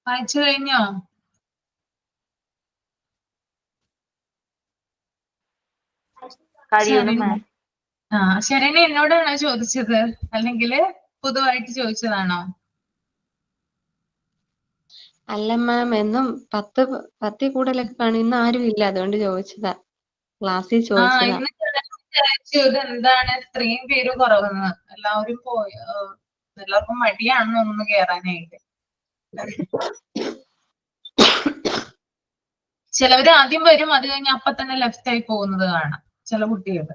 വായിച്ചു കഴിഞ്ഞോ? കഴിയണം മാം. ശരണി എന്നോടാണോ ചോദിച്ചത് അല്ലെങ്കിൽ പൊതുവായിട്ട് ചോദിച്ചതാണോ? അല്ല മാം, എന്നും 10 കൂടുതലൊക്കെ കാണും. ഇന്ന് ആരും ഇല്ല, അതുകൊണ്ട് ചോദിച്ചതാ. ക്ലാസ്സിൽ ചോദിച്ചതാ. ഇന്ന് വിചാരിച്ചു ഇത് എന്താണ് ഇത്രയും പേര് കുറവെന്ന്. എല്ലാവരും പോയി, എല്ലാവർക്കും മടിയാണെന്ന് ഒന്ന് കേറാനായിട്ട്. ചിലവര് ആദ്യം വരും, അത് കഴിഞ്ഞ് അപ്പൊ തന്നെ ലെഫ്റ്റ് ആയി പോകുന്നത് കാണാം ചില കുട്ടികൾ.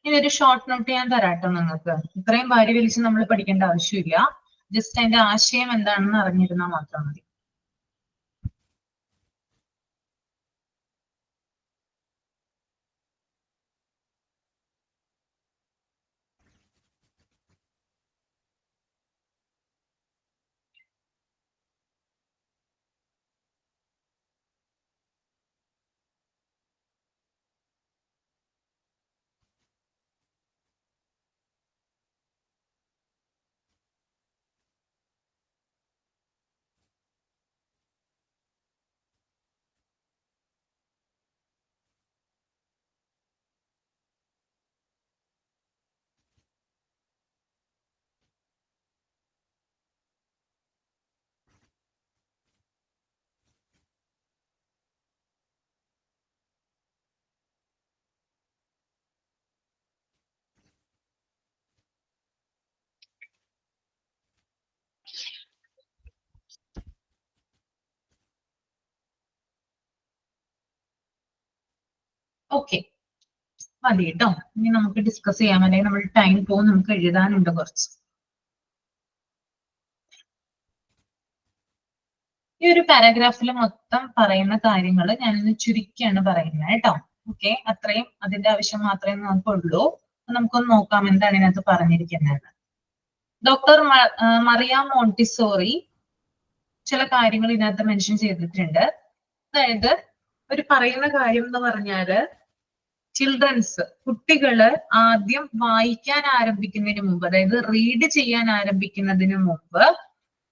ഇതൊരു ഷോർട്ട് നോട്ട് ഞാൻ തരാട്ടോ നിങ്ങൾക്ക്. ഇത്രയും വാരി വലിച്ച് നമ്മൾ പഠിക്കേണ്ട ആവശ്യമില്ല. ജസ്റ്റ് അതിന്റെ ആശയം എന്താണെന്ന് അറിഞ്ഞിരുന്നാൽ മാത്രം മതി. ഓക്കെ, മതി കേട്ടോ. ഇനി നമുക്ക് ഡിസ്കസ് ചെയ്യാം, അല്ലെങ്കിൽ നമ്മുടെ ടൈം പോകും. നമുക്ക് എഴുതാനുണ്ട് കുറച്ച്. ഈ ഒരു പാരാഗ്രാഫിൽ മൊത്തം പറയുന്ന കാര്യങ്ങൾ ഞാനിന്ന് ചുരുക്കിയാണ് പറയുന്നത് കേട്ടോ. ഓക്കെ, അത്രയും അതിന്റെ ആവശ്യം മാത്രമേ നമുക്കുള്ളൂ. നമുക്കൊന്ന് നോക്കാം എന്താണ് ഇതിനകത്ത് പറഞ്ഞിരിക്കുന്നത്. ഡോക്ടർ മറിയ മോണ്ടിസോറി ചില കാര്യങ്ങൾ ഇതിനകത്ത് മെൻഷൻ ചെയ്തിട്ടുണ്ട്. അതായത് ഒരു പറയുന്ന കാര്യം എന്ന് പറഞ്ഞാല്, ചിൽഡ്രൻസ്, കുട്ടികള് ആദ്യം വായിക്കാൻ ആരംഭിക്കുന്നതിന് മുമ്പ്, അതായത് റീഡ് ചെയ്യാൻ ആരംഭിക്കുന്നതിന് മുമ്പ്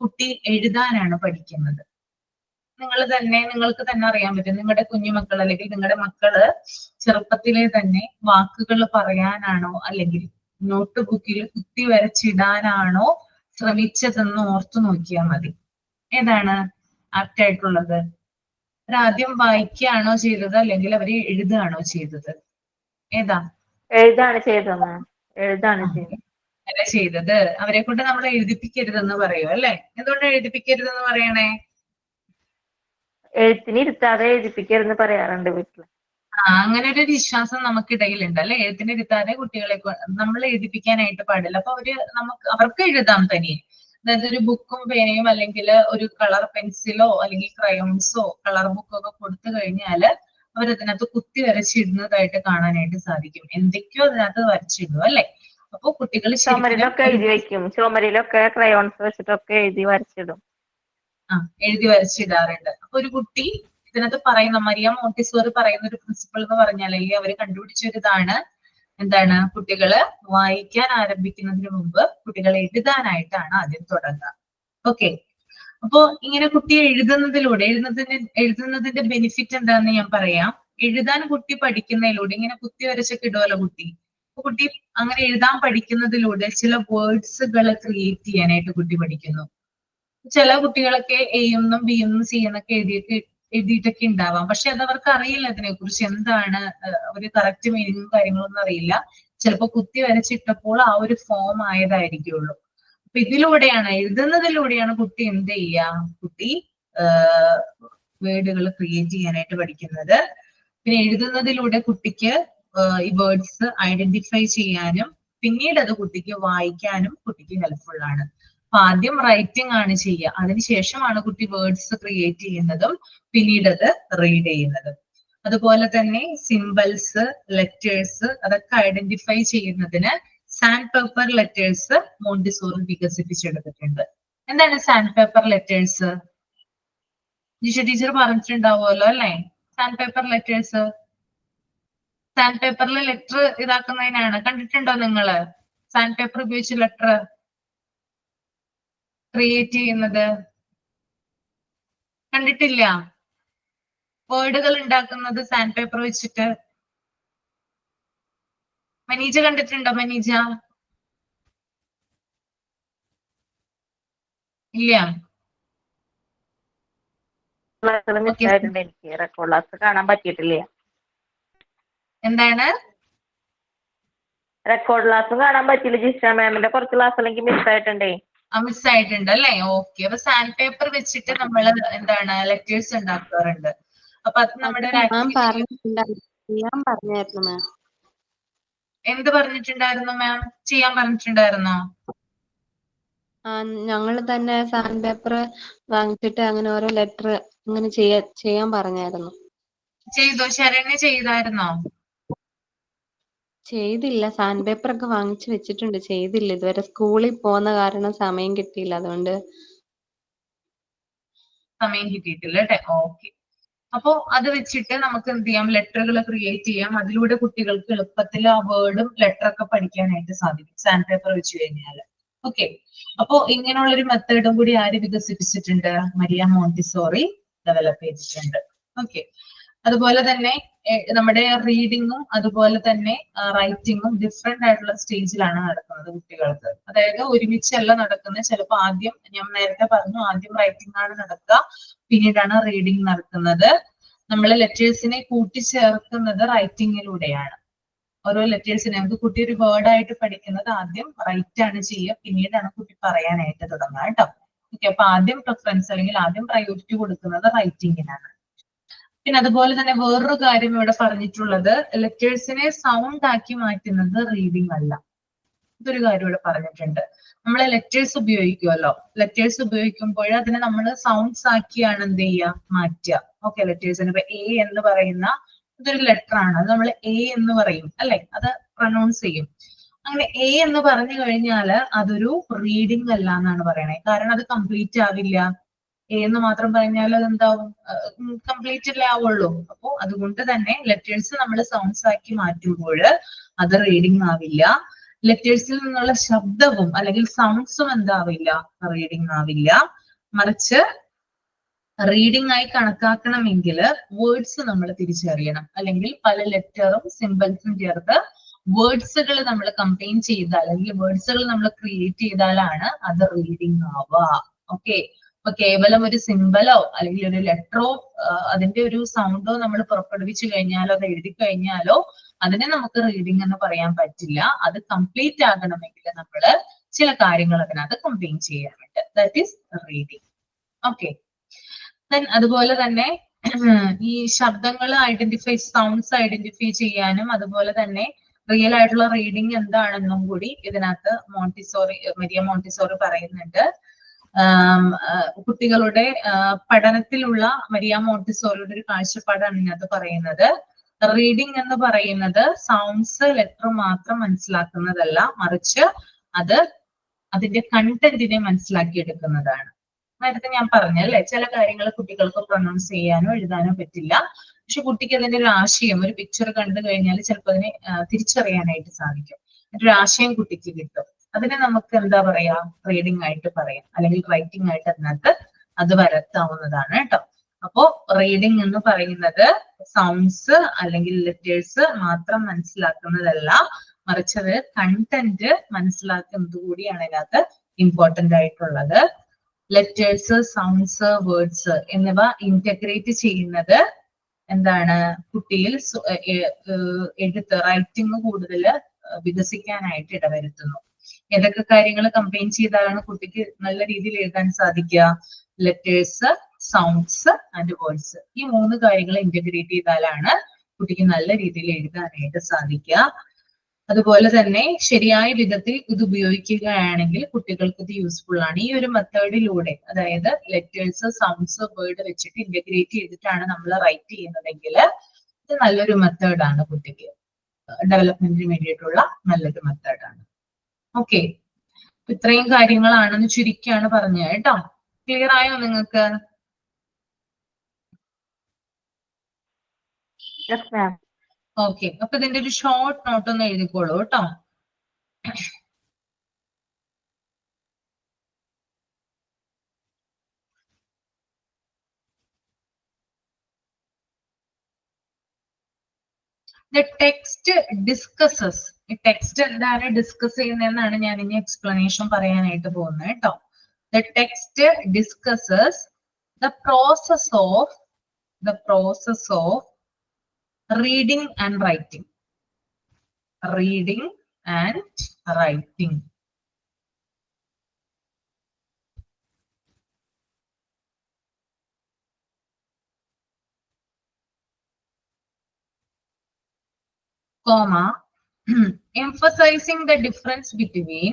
കുട്ടി എഴുതാനാണ് പഠിക്കുന്നത്. നിങ്ങൾക്ക് തന്നെ അറിയാൻ പറ്റും, നിങ്ങളുടെ കുഞ്ഞുമക്കൾ അല്ലെങ്കിൽ നിങ്ങളുടെ മക്കള് ചെറുപ്പത്തിലെ തന്നെ വാക്കുകൾ പറയാനാണോ അല്ലെങ്കിൽ നോട്ട് ബുക്കിൽ കുത്തി വരച്ചിടാനാണോ ശ്രമിച്ചതെന്ന് ഓർത്തു നോക്കിയാൽ മതി. ഏതാണ് ആപ്റ്റ് ആയിട്ടുള്ളത്? അവരാദ്യം വായിക്കുകയാണോ ചെയ്തത് അല്ലെങ്കിൽ അവര് എഴുതുകയാണോ ചെയ്തത്? ഏതാ? എഴുതാണ് ചെയ്തത് മാം, എഴുതാണ് ചെയ്തത്. അവരെ കൊണ്ട് നമ്മൾ എഴുതിപ്പിക്കരുതെന്ന് പറയൂ അല്ലെ? എന്തുകൊണ്ട് എഴുതിപ്പിക്കരുതെന്ന് പറയണേ? എഴുത്തിന് ഇരുത്താതെ എഴുതിപ്പിക്കരുതെന്ന് പറയാറുണ്ട് വീട്ടിൽ. അങ്ങനെ ഒരു വിശ്വാസം നമുക്കിടയിലുണ്ട് അല്ലെ? എഴുത്തിന് ഇരുത്താതെ കുട്ടികളെ നമ്മൾ എഴുതിപ്പിക്കാനായിട്ട് പാടില്ല. അപ്പൊ അവർക്ക് എഴുതാം തനിയെ. അതായത് ഒരു ബുക്കും പേനയും അല്ലെങ്കിൽ ഒരു കളർ പെൻസിലോ അല്ലെങ്കിൽ ക്രയോൺസോ കളർ ബുക്കോ ഒക്കെ കൊടുത്തു കഴിഞ്ഞാൽ അവരതിനകത്ത് കുത്തി വരച്ചിടുന്നതായിട്ട് കാണാനായിട്ട് സാധിക്കും. എന്തൊക്കെയോ അതിനകത്ത് വരച്ചിടും അല്ലെ? അപ്പൊ കുട്ടികൾ ചുമരിലൊക്കെ എഴുതി വെക്കും, ചുമരിലൊക്കെ ക്രയോൺസ് വെച്ചിട്ടൊക്കെ എഴുതി വരച്ചിടും. എഴുതി വരച്ചിടാറുണ്ട്. അപ്പൊ ഒരു കുട്ടി ഇതിനകത്ത് പറയുന്ന മരിയ മോണ്ടിസോറി പറയുന്ന ഒരു പ്രിൻസിപ്പിൾ എന്ന് പറഞ്ഞാൽ, അല്ലെങ്കിൽ അവർ കണ്ടുപിടിച്ച ഒരു ഇതാണ്, എന്താണ്? കുട്ടികള് വായിക്കാൻ ആരംഭിക്കുന്നതിന് മുമ്പ് കുട്ടികൾ എഴുതാനായിട്ടാണ് ആദ്യം തുടങ്ങുക. ഓക്കെ, അപ്പോ ഇങ്ങനെ കുട്ടി എഴുതുന്നതിന്റെ ബെനിഫിറ്റ് എന്താണെന്ന് ഞാൻ പറയാം. എഴുതാൻ കുട്ടി പഠിക്കുന്നതിലൂടെ, ഇങ്ങനെ കുത്തി വരച്ചൊക്കെ ഇടുമല്ലോ കുട്ടി, കുട്ടി അങ്ങനെ എഴുതാൻ പഠിക്കുന്നതിലൂടെ ചില വേർഡ്സുകൾ ക്രിയേറ്റ് ചെയ്യാനായിട്ട് കുട്ടി പഠിക്കുന്നു. ചില കുട്ടികളൊക്കെ എന്നും ബിന്നും സിന്നൊക്കെ എഴുതിയിട്ടൊക്കെ ഉണ്ടാവാം. പക്ഷെ അത് അവർക്ക് അറിയില്ല, അതിനെ കുറിച്ച് എന്താണ് ഒരു കറക്റ്റ് മീനിങ്ങും കാര്യങ്ങളൊന്നും അറിയില്ല. ചിലപ്പോൾ കുത്തി വരച്ചിട്ടപ്പോൾ ആ ഒരു ഫോം ആയതായിരിക്കുള്ളൂ. അപ്പൊ ഇതിലൂടെയാണ്, എഴുതുന്നതിലൂടെയാണ് കുട്ടി എന്ത് ചെയ്യുക, കുട്ടി വേർഡുകൾ ക്രിയേറ്റ് ചെയ്യാനായിട്ട് പഠിക്കുന്നത്. പിന്നെ എഴുതുന്നതിലൂടെ കുട്ടിക്ക് ഈ വേർഡ്സ് ഐഡന്റിഫൈ ചെയ്യാനും പിന്നീട് അത് കുട്ടിക്ക് വായിക്കാനും കുട്ടിക്ക് ഹെൽപ്ഫുൾ ആണ്. അപ്പൊ ആദ്യം റൈറ്റിംഗ് ആണ് ചെയ്യുക, അതിനുശേഷമാണ് കുട്ടി വേർഡ്സ് ക്രിയേറ്റ് ചെയ്യുന്നതും പിന്നീട് അത് റീഡ് ചെയ്യുന്നതും. അതുപോലെ തന്നെ സിംബൽസ്, ലെറ്റേഴ്സ് അതൊക്കെ ഐഡന്റിഫൈ ചെയ്യുന്നതിന് സാൻഡ് പേപ്പർ ലെറ്റേഴ്സ് മോണ്ടിസോറി വികസിപ്പിച്ചെടുത്തിട്ടുണ്ട്. എന്താണ് sand paper letters? Jisha teacher പറഞ്ഞിട്ടുണ്ടാവുമല്ലോ അല്ലെ? സാൻഡ് പേപ്പർ ലെറ്റേഴ്സ്, സാൻഡ് പേപ്പറിൽ ലെറ്റർ ഇതാക്കുന്നതിനാണ്. കണ്ടിട്ടുണ്ടോ നിങ്ങള് സാൻഡ് പേപ്പർ ഉപയോഗിച്ച് ലെറ്റർ ക്രിയേറ്റ് ചെയ്യുന്നത്? കണ്ടിട്ടില്ല? വേർഡുകൾ ഉണ്ടാക്കുന്നത് സാൻഡ് പേപ്പർ വെച്ചിട്ട്. മനീജ കണ്ടിട്ടുണ്ടോ? മനീജ ഇല്ല? എനിക്ക് റെക്കോർഡ് ക്ലാസ് കാണാൻ പറ്റിയിട്ടില്ല. എന്താണ്? റെക്കോർഡ് ക്ലാസ് കാണാൻ പറ്റില്ല ജിഷ മാമിന്റെ കുറച്ച് ക്ലാസ് എനിക്ക് മിസ്സായിട്ടുണ്ടേ. മിസ് ആയിട്ടുണ്ട് അല്ലേ? ഓക്കെ. അപ്പൊ സാൻഡ് പേപ്പർ വെച്ചിട്ട് നമ്മൾ എന്താണ് ലെറ്റേഴ്സ് ഉണ്ടാക്കാറുണ്ട്. അപ്പൊ അത് നമ്മുടെ എന്ത് പറഞ്ഞിട്ടുണ്ടായിരുന്നു മാം? ചെയ്യാൻ പറഞ്ഞിട്ടുണ്ടായിരുന്നോ? ഞങ്ങൾ തന്നെ സാൻഡ് പേപ്പർ വാങ്ങിച്ചിട്ട് അങ്ങനെ ഓരോ ലെറ്റർ അങ്ങനെ ചെയ്യാൻ പറഞ്ഞായിരുന്നു. ചെയ്തോ? ശരണ്യ ചെയ്തായിരുന്നോ? ചെയ്തില്ല. സാൻഡ് പേപ്പർ ഒക്കെ വാങ്ങിച്ചു വെച്ചിട്ടുണ്ട്, ചെയ്തില്ല ഇതുവരെ. സ്കൂളിൽ പോകുന്ന കാരണം സമയം കിട്ടിയില്ല, അതുകൊണ്ട്. സമയം കിട്ടിയിട്ടില്ല അല്ലേ? ഓക്കെ. അപ്പോ അത് വെച്ചിട്ട് നമുക്ക് എന്ത് ചെയ്യാം, ലെറ്ററുകൾ ക്രിയേറ്റ് ചെയ്യാം. അതിലൂടെ കുട്ടികൾക്ക് എളുപ്പത്തിൽ ആ വേർഡും ലെറ്റർ ഒക്കെ പഠിക്കാനായിട്ട് സാധിക്കും സാൻഡ് പേപ്പർ വെച്ച് കഴിഞ്ഞാൽ. ഓക്കെ. അപ്പോ ഇങ്ങനെയുള്ള ഒരു മെത്തേഡും കൂടി ആര് വികസിപ്പിച്ചിട്ടുണ്ട്? മരിയ മോണ്ടിസോറി ഡെവലപ്പ് ചെയ്തിട്ടുണ്ട്. ഓക്കെ. അതുപോലെ തന്നെ നമ്മുടെ റീഡിങ്ങും അതുപോലെ തന്നെ റൈറ്റിങ്ങും ഡിഫറെന്റ് ആയിട്ടുള്ള സ്റ്റേജിലാണ് നടക്കുന്നത് കുട്ടികൾക്ക്. അതായത് ഒരുമിച്ചല്ല നടക്കുന്നത്. ചിലപ്പോൾ ആദ്യം, ഞാൻ നേരത്തെ പറഞ്ഞു, ആദ്യം റൈറ്റിംഗ് ആണ് നടക്കുക, പിന്നീടാണ് റീഡിങ് നടക്കുന്നത്. നമ്മൾ ലെറ്റേഴ്സിനെ കൂട്ടിച്ചേർക്കുന്നത് റൈറ്റിങ്ങിലൂടെയാണ്. ഓരോ ലെറ്റേഴ്സിനെ നമുക്ക് കുട്ടി ഒരു വേർഡ് ആയിട്ട് പഠിക്കുന്നത് ആദ്യം റൈറ്റ് ആണ് ചെയ്യുക, പിന്നീടാണ് കുട്ടി പറയാനായിട്ട് തുടങ്ങുക കേട്ടോ. ഓക്കെ. അപ്പൊ ആദ്യം പ്രിഫറൻസ് അല്ലെങ്കിൽ ആദ്യം പ്രയോറിറ്റി കൊടുക്കുന്നത് റൈറ്റിങ്ങിനാണ്. പിന്നെ അതുപോലെ തന്നെ വേറൊരു കാര്യം ഇവിടെ പറഞ്ഞിട്ടുള്ളത്, ലെറ്റേഴ്സിനെ സൗണ്ട് ആക്കി മാറ്റുന്നത് റീഡിംഗ് അല്ല. ഇതൊരു കാര്യം ഇവിടെ പറഞ്ഞിട്ടുണ്ട്. നമ്മളെ ലെറ്റേഴ്സ് ഉപയോഗിക്കുമല്ലോ, ലെറ്റേഴ്സ് ഉപയോഗിക്കുമ്പോൾ അതിനെ നമ്മൾ സൗണ്ട്സ് ആക്കിയാണ് എന്ത് ചെയ്യുക, മാറ്റുക. ഓക്കെ. ലെറ്റേഴ്സിന് ഇപ്പൊ എ എന്ന് പറയുന്ന ഇതൊരു ലെറ്റർ ആണ്, അത് നമ്മൾ എ എന്ന് പറയും അല്ലെ, അത് പ്രൊനൗൺസ് ചെയ്യും. അങ്ങനെ എ എന്ന് പറഞ്ഞു കഴിഞ്ഞാൽ അതൊരു റീഡിംഗ് അല്ല എന്നാണ് പറയണേ. കാരണം അത് കംപ്ലീറ്റ് ആവില്ല. എ എന്ന് മാത്രം പറഞ്ഞാൽ അതെന്താവും, കംപ്ലീറ്റ് അല്ലേ ആവുള്ളൂ. അപ്പോ അതുകൊണ്ട് തന്നെ ലെറ്റേഴ്സ് നമ്മൾ സൗണ്ട്സ് ആക്കി മാറ്റുമ്പോൾ അത് റീഡിംഗ് ആവില്ല. ലെറ്റേഴ്സിൽ നിന്നുള്ള ശബ്ദവും അല്ലെങ്കിൽ സൗണ്ട്സും എന്താവില്ല, റീഡിംഗ് ആവില്ല. മറിച്ച് റീഡിംഗ് ആയി കണക്കാക്കണമെങ്കിൽ വേർഡ്സ് നമ്മൾ തിരിച്ചറിയണം, അല്ലെങ്കിൽ പല ലെറ്ററും സിംബൽസും ചേർത്ത് വേർഡ്സുകൾ നമ്മൾ കമ്പൈൻ ചെയ്താൽ അല്ലെങ്കിൽ വേർഡ്സുകൾ നമ്മൾ ക്രിയേറ്റ് ചെയ്താലാണ് അത് റീഡിംഗ് ആവുക. ഓക്കെ. അപ്പൊ കേവലം ഒരു സിംബലോ അല്ലെങ്കിൽ ഒരു ലെറ്ററോ അതിന്റെ ഒരു സൗണ്ടോ നമ്മൾ പുറപ്പെടുവിച്ചു കഴിഞ്ഞാലോ അത് എഴുതി കഴിഞ്ഞാലോ അതിനെ നമുക്ക് റീഡിംഗ് എന്ന് പറയാൻ പറ്റില്ല. അത് കംപ്ലീറ്റ് ആകണമെങ്കിൽ നമ്മൾ ചില കാര്യങ്ങൾ അതിനകത്ത് കമ്പൈൻ ചെയ്യാറുണ്ട്. That is reading. ഓക്കെ. അതുപോലെ തന്നെ ഈ ശബ്ദങ്ങൾ ഐഡന്റിഫൈ, സൗണ്ട്സ് ഐഡന്റിഫൈ ചെയ്യാനും അതുപോലെ തന്നെ റിയൽ ആയിട്ടുള്ള റീഡിംഗ് എന്താണെന്നും കൂടി ഇതിനകത്ത് മരിയ മോണ്ടിസോറി പറയുന്നുണ്ട്. കുട്ടികളുടെ പഠനത്തിലുള്ള മരിയ മോണ്ടിസോറിയുടെ ഒരു കാഴ്ചപ്പാടാണ് ഇതിനകത്ത് പറയുന്നത്. റീഡിംഗ് എന്ന് പറയുന്നത് സൗണ്ട്സ്, ലെറ്റർ മാത്രം മനസ്സിലാക്കുന്നതല്ല, മറിച്ച് അത് അതിന്റെ കണ്ടന്റിനെ മനസ്സിലാക്കിയെടുക്കുന്നതാണ്. നേരത്തെ ഞാൻ പറഞ്ഞല്ലേ, ചില കാര്യങ്ങൾ കുട്ടികൾക്ക് പ്രൊനൗൺസ് ചെയ്യാനോ എഴുതാനോ പറ്റില്ല, പക്ഷെ കുട്ടിക്ക് അതിന്റെ ഒരു ആശയം, ഒരു പിക്ചർ കണ്ടു കഴിഞ്ഞാൽ ചിലപ്പോൾ അതിനെ തിരിച്ചറിയാനായിട്ട് സാധിക്കും. ഒരു ആശയം കുട്ടിക്ക് കിട്ടും. അതിനെ നമുക്ക് എന്താ പറയാ, റീഡിംഗ് ആയിട്ട് പറയാം, അല്ലെങ്കിൽ റൈറ്റിംഗ് ആയിട്ട് അതിനകത്ത് അത് വരത്താവുന്നതാണ് കേട്ടോ. അപ്പോ റീഡിംഗ് എന്ന് പറയുന്നത് സൗണ്ട്സ് അല്ലെങ്കിൽ ലെറ്റേഴ്സ് മാത്രം മനസ്സിലാക്കുന്നതല്ല, മറിച്ച് അത് കണ്ടന്റ് മനസ്സിലാക്കുന്നത് കൂടിയാണ് ഇതിനകത്ത് ഇമ്പോർട്ടന്റ് ആയിട്ടുള്ളത്. ലെറ്റേഴ്സ്, സൗണ്ട്സ്, വേർഡ്സ് എന്നിവ ഇന്റഗ്രേറ്റ് ചെയ്യുന്നത് എന്താണ്, കുട്ടിയിൽ എഴുത്ത്, റൈറ്റിംഗ് കൂടുതൽ വികസിക്കാനായിട്ട് ഇടവരുത്തുന്നു. ഏതൊക്കെ കാര്യങ്ങൾ കമ്പൈൻ ചെയ്താലാണ് കുട്ടിക്ക് നല്ല രീതിയിൽ എഴുതാൻ സാധിക്കുക? Letters, sounds and words. ഈ 3 കാര്യങ്ങൾ ഇന്റഗ്രേറ്റ് ചെയ്താലാണ് കുട്ടിക്ക് നല്ല രീതിയിൽ എഴുതാനായിട്ട് സാധിക്കുക. അതുപോലെ തന്നെ ശരിയായ വിധത്തിൽ ഇത് ഉപയോഗിക്കുകയാണെങ്കിൽ കുട്ടികൾക്ക് ഇത് യൂസ്ഫുൾ ആണ്. ഈ ഒരു മെത്തേഡിലൂടെ, അതായത് ലെറ്റേഴ്സ്, സൗണ്ട്സ്, വേർഡ് വെച്ചിട്ട് ഇന്റഗ്രേറ്റ് ചെയ്തിട്ടാണ് നമ്മൾ റൈറ്റ് ചെയ്യുന്നതെങ്കിൽ ഇത് നല്ലൊരു മെത്തേഡാണ്, കുട്ടിക്ക് ഡെവലപ്മെന്റിന് വേണ്ടിയിട്ടുള്ള നല്ലൊരു മെത്തേഡാണ്. ഓക്കെ, ഇത്രയും കാര്യങ്ങളാണെന്ന് ചുരുക്കിയാണ് പറഞ്ഞത് കേട്ടോ. ക്ലിയർ ആയോ നിങ്ങൾക്ക്? Yes, ma'am. ഓക്കെ, അപ്പൊ ഇതിന്റെ ഒരു ഷോർട്ട് നോട്ട് ഒന്ന് എഴുതിക്കോളൂ കേട്ടോ. The text discusses. ഈ ടെക്സ്റ്റ് എന്താണ് ഡിസ്കസ് ചെയ്യുന്നതെന്നാണ് ഞാൻ ഇനി എക്സ്പ്ലനേഷൻ പറയാനായിട്ട് പോകുന്നത് കേട്ടോ. The text discusses the process of reading and writing. Reading and writing. Comma, emphasizes the difference between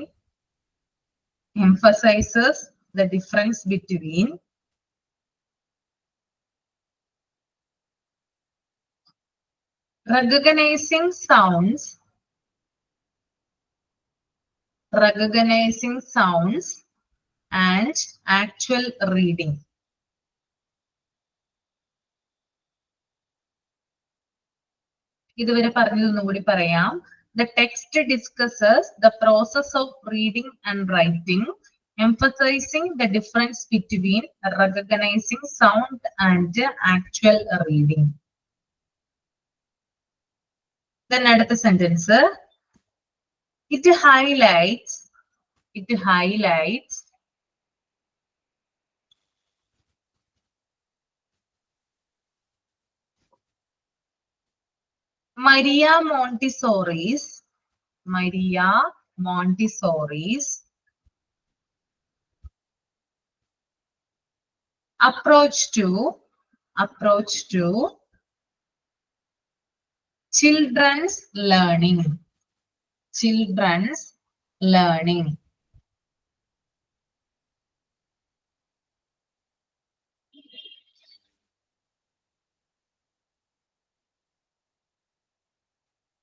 recognizing sounds and actual reading. ഇതുവരെ പറഞ്ഞതൊന്നും കൂടി പറയാം. The text discusses the process of reading and writing, emphasizing the difference between recognizing sound and actual reading. Then അടുത്ത sentence, it highlights Maria Montessori's approach to children's learning.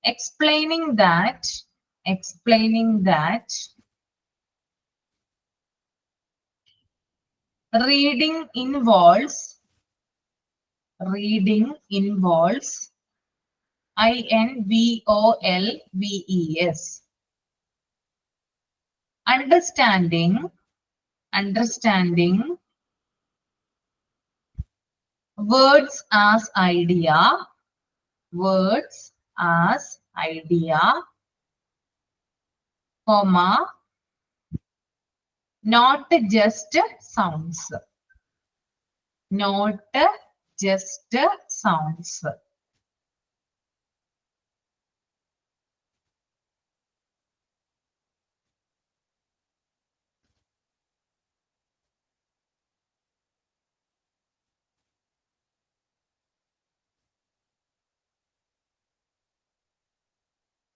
Explaining that reading involves INVOLVES. Understanding words as idea, comma, not just sounds.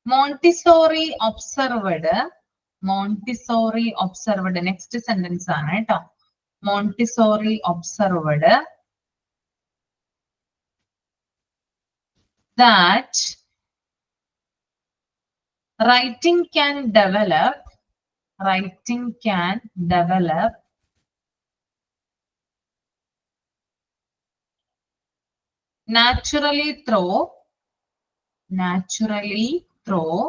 Montessori observed, next sentence ആണ് കേട്ടോ. Montessori observed that writing can develop naturally through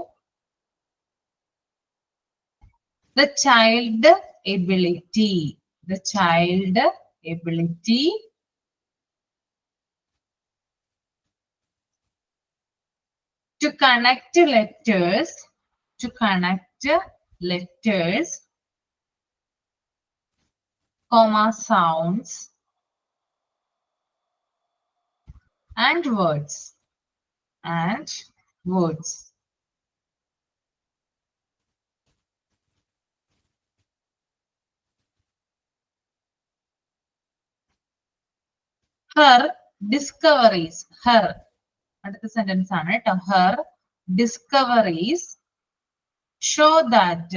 the child ability to connect letters, comma, sounds and words. her discoveries, her അടുത്ത sentence ആണ് കേട്ടോ. her discoveries show that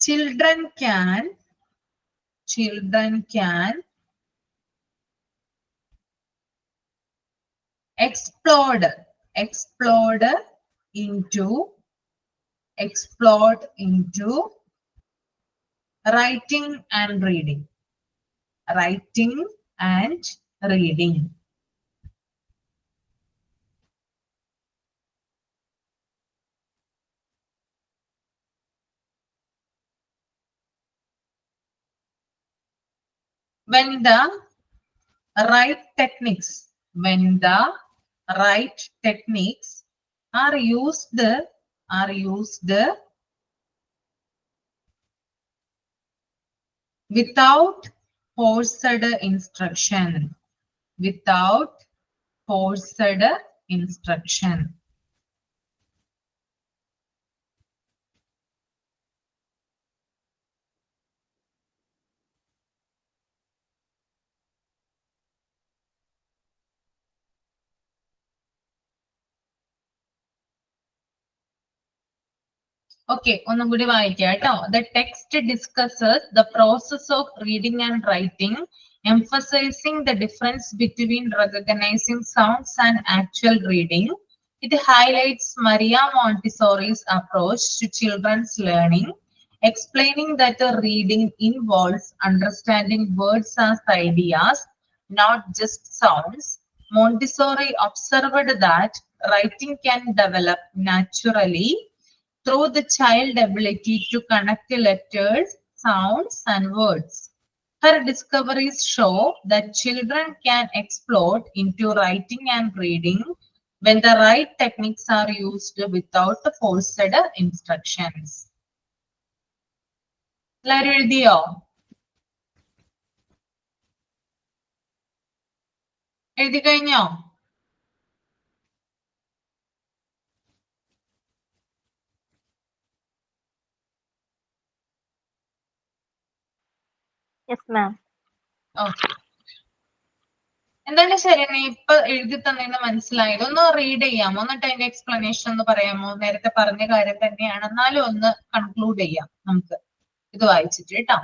children can explode into writing and reading. When the right techniques are used without forced instruction. Okay, ഒന്നും കൂടി വായിക്കാം കേട്ടോ. The text discusses the process of reading and writing, emphasizing the difference between recognizing sounds and actual reading. It highlights Maria Montessori's approach to children's learning, explaining that reading involves understanding words as ideas, not just sounds. Montessori observed that writing can develop naturally through the child ability to connect letters, sounds, and words. Her discoveries show that children can explode into writing and reading when the right techniques are used without forced instructions. എല്ലാവരും എഴുതിയോ? എഴുതി കഴിഞ്ഞോ? Yes, ma'am. Okay. എന്താണ് ശരണി ഇപ്പൊ എഴുതി തന്നെന്ന് മനസ്സിലായത്? ഒന്ന് read ചെയ്യാമോ? എന്നിട്ട് അതിന്റെ എക്സ്പ്ലനേഷൻ ഒന്ന് പറയാമോ? നേരത്തെ പറഞ്ഞ കാര്യം തന്നെയാണ്, എന്നാലും ഒന്ന് കൺക്ലൂഡ് ചെയ്യാം നമുക്ക് ഇത് വായിച്ചിട്ട് കേട്ടോ.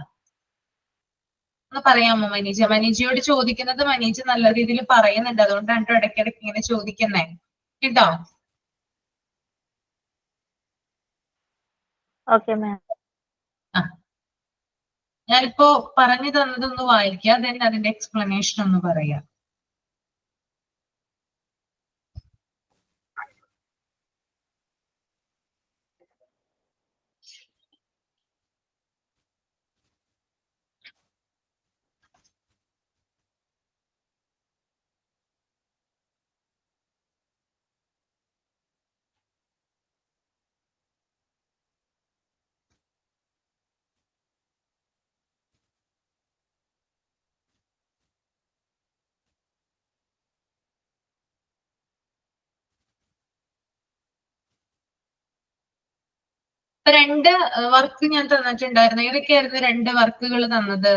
ഒന്ന് പറയാമോ മനീജ? മനീജയോട് ചോദിക്കുന്നത് മനീജ നല്ല രീതിയിൽ പറയുന്നുണ്ട്, അതുകൊണ്ടാണ് ഇടയ്ക്കിടയ്ക്ക് ഇങ്ങനെ ചോദിക്കുന്നേ കേട്ടോ. Okay, ma'am. ഞാനിപ്പോ പറഞ്ഞു തന്നതൊന്ന് വായിക്കാം, then അതിന്റെ എക്സ്പ്ലനേഷൻ ഒന്ന് പറയാം. രണ്ട് വർക്ക് ഞാൻ തന്നിട്ടുണ്ടായിരുന്നു. ഏതൊക്കെയായിരുന്നു രണ്ട് വർക്കുകൾ തന്നത്?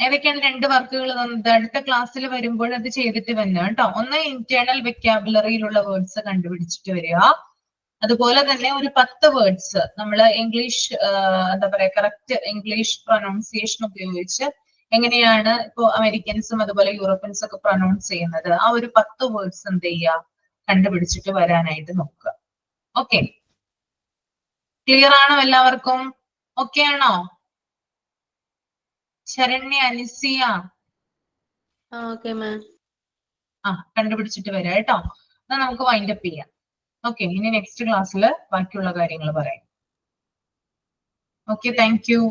ഏതൊക്കെയാണ് രണ്ട് വർക്കുകൾ തന്നത്? അടുത്ത ക്ലാസ്സിൽ വരുമ്പോൾ അത് ചെയ്തിട്ട് വന്നു കേട്ടോ. ഒന്ന് ഇന്റേണൽ വെക്കാബുലറിയിലുള്ള വേർഡ്സ് കണ്ടുപിടിച്ചിട്ട് വരിക. അതുപോലെ തന്നെ ഒരു 10 വേർഡ്സ് നമ്മൾ ഇംഗ്ലീഷ് എന്താ പറയാ കറക്റ്റ് ഇംഗ്ലീഷ് പ്രൊനൗൺസിയേഷൻ ഉപയോഗിച്ച് എങ്ങനെയാണ് ഇപ്പോ അമേരിക്കൻസും അതുപോലെ യൂറോപ്യൻസും ഒക്കെ പ്രൊനൗൺസ് ചെയ്യുന്നത്, ആ ഒരു 10 വേർഡ്സ് എന്ത് ചെയ്യുക, കണ്ടുപിടിച്ചിട്ട് വരാനായിട്ട് നോക്കുക. ഓക്കെ, ക്ലിയർ ആണോ എല്ലാവർക്കും? ഓക്കെ ആണോ? Saranya, Anisia okay ma'am. കണ്ടുപിടിച്ചിട്ട് വരാം കേട്ടോ. എന്നാ നമുക്ക് വൈൻഡ് അപ്പ് ചെയ്യാം. ഓക്കെ, ഇനി നെക്സ്റ്റ് ക്ലാസ്സിൽ ബാക്കിയുള്ള കാര്യങ്ങൾ പറയാം. Okay, thank you.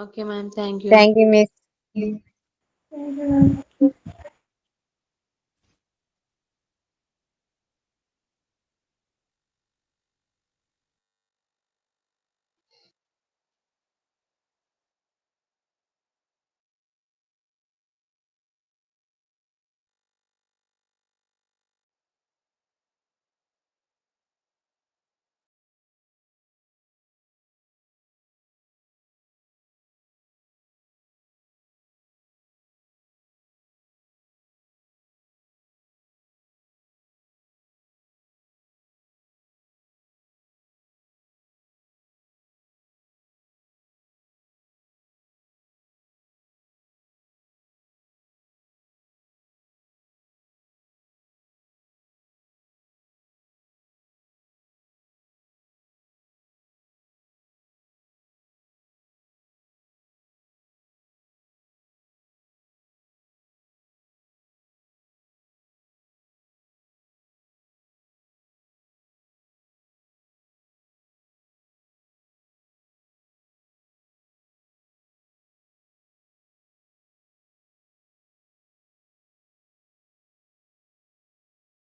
Okay ma'am, thank you. Thank you miss. Thank you.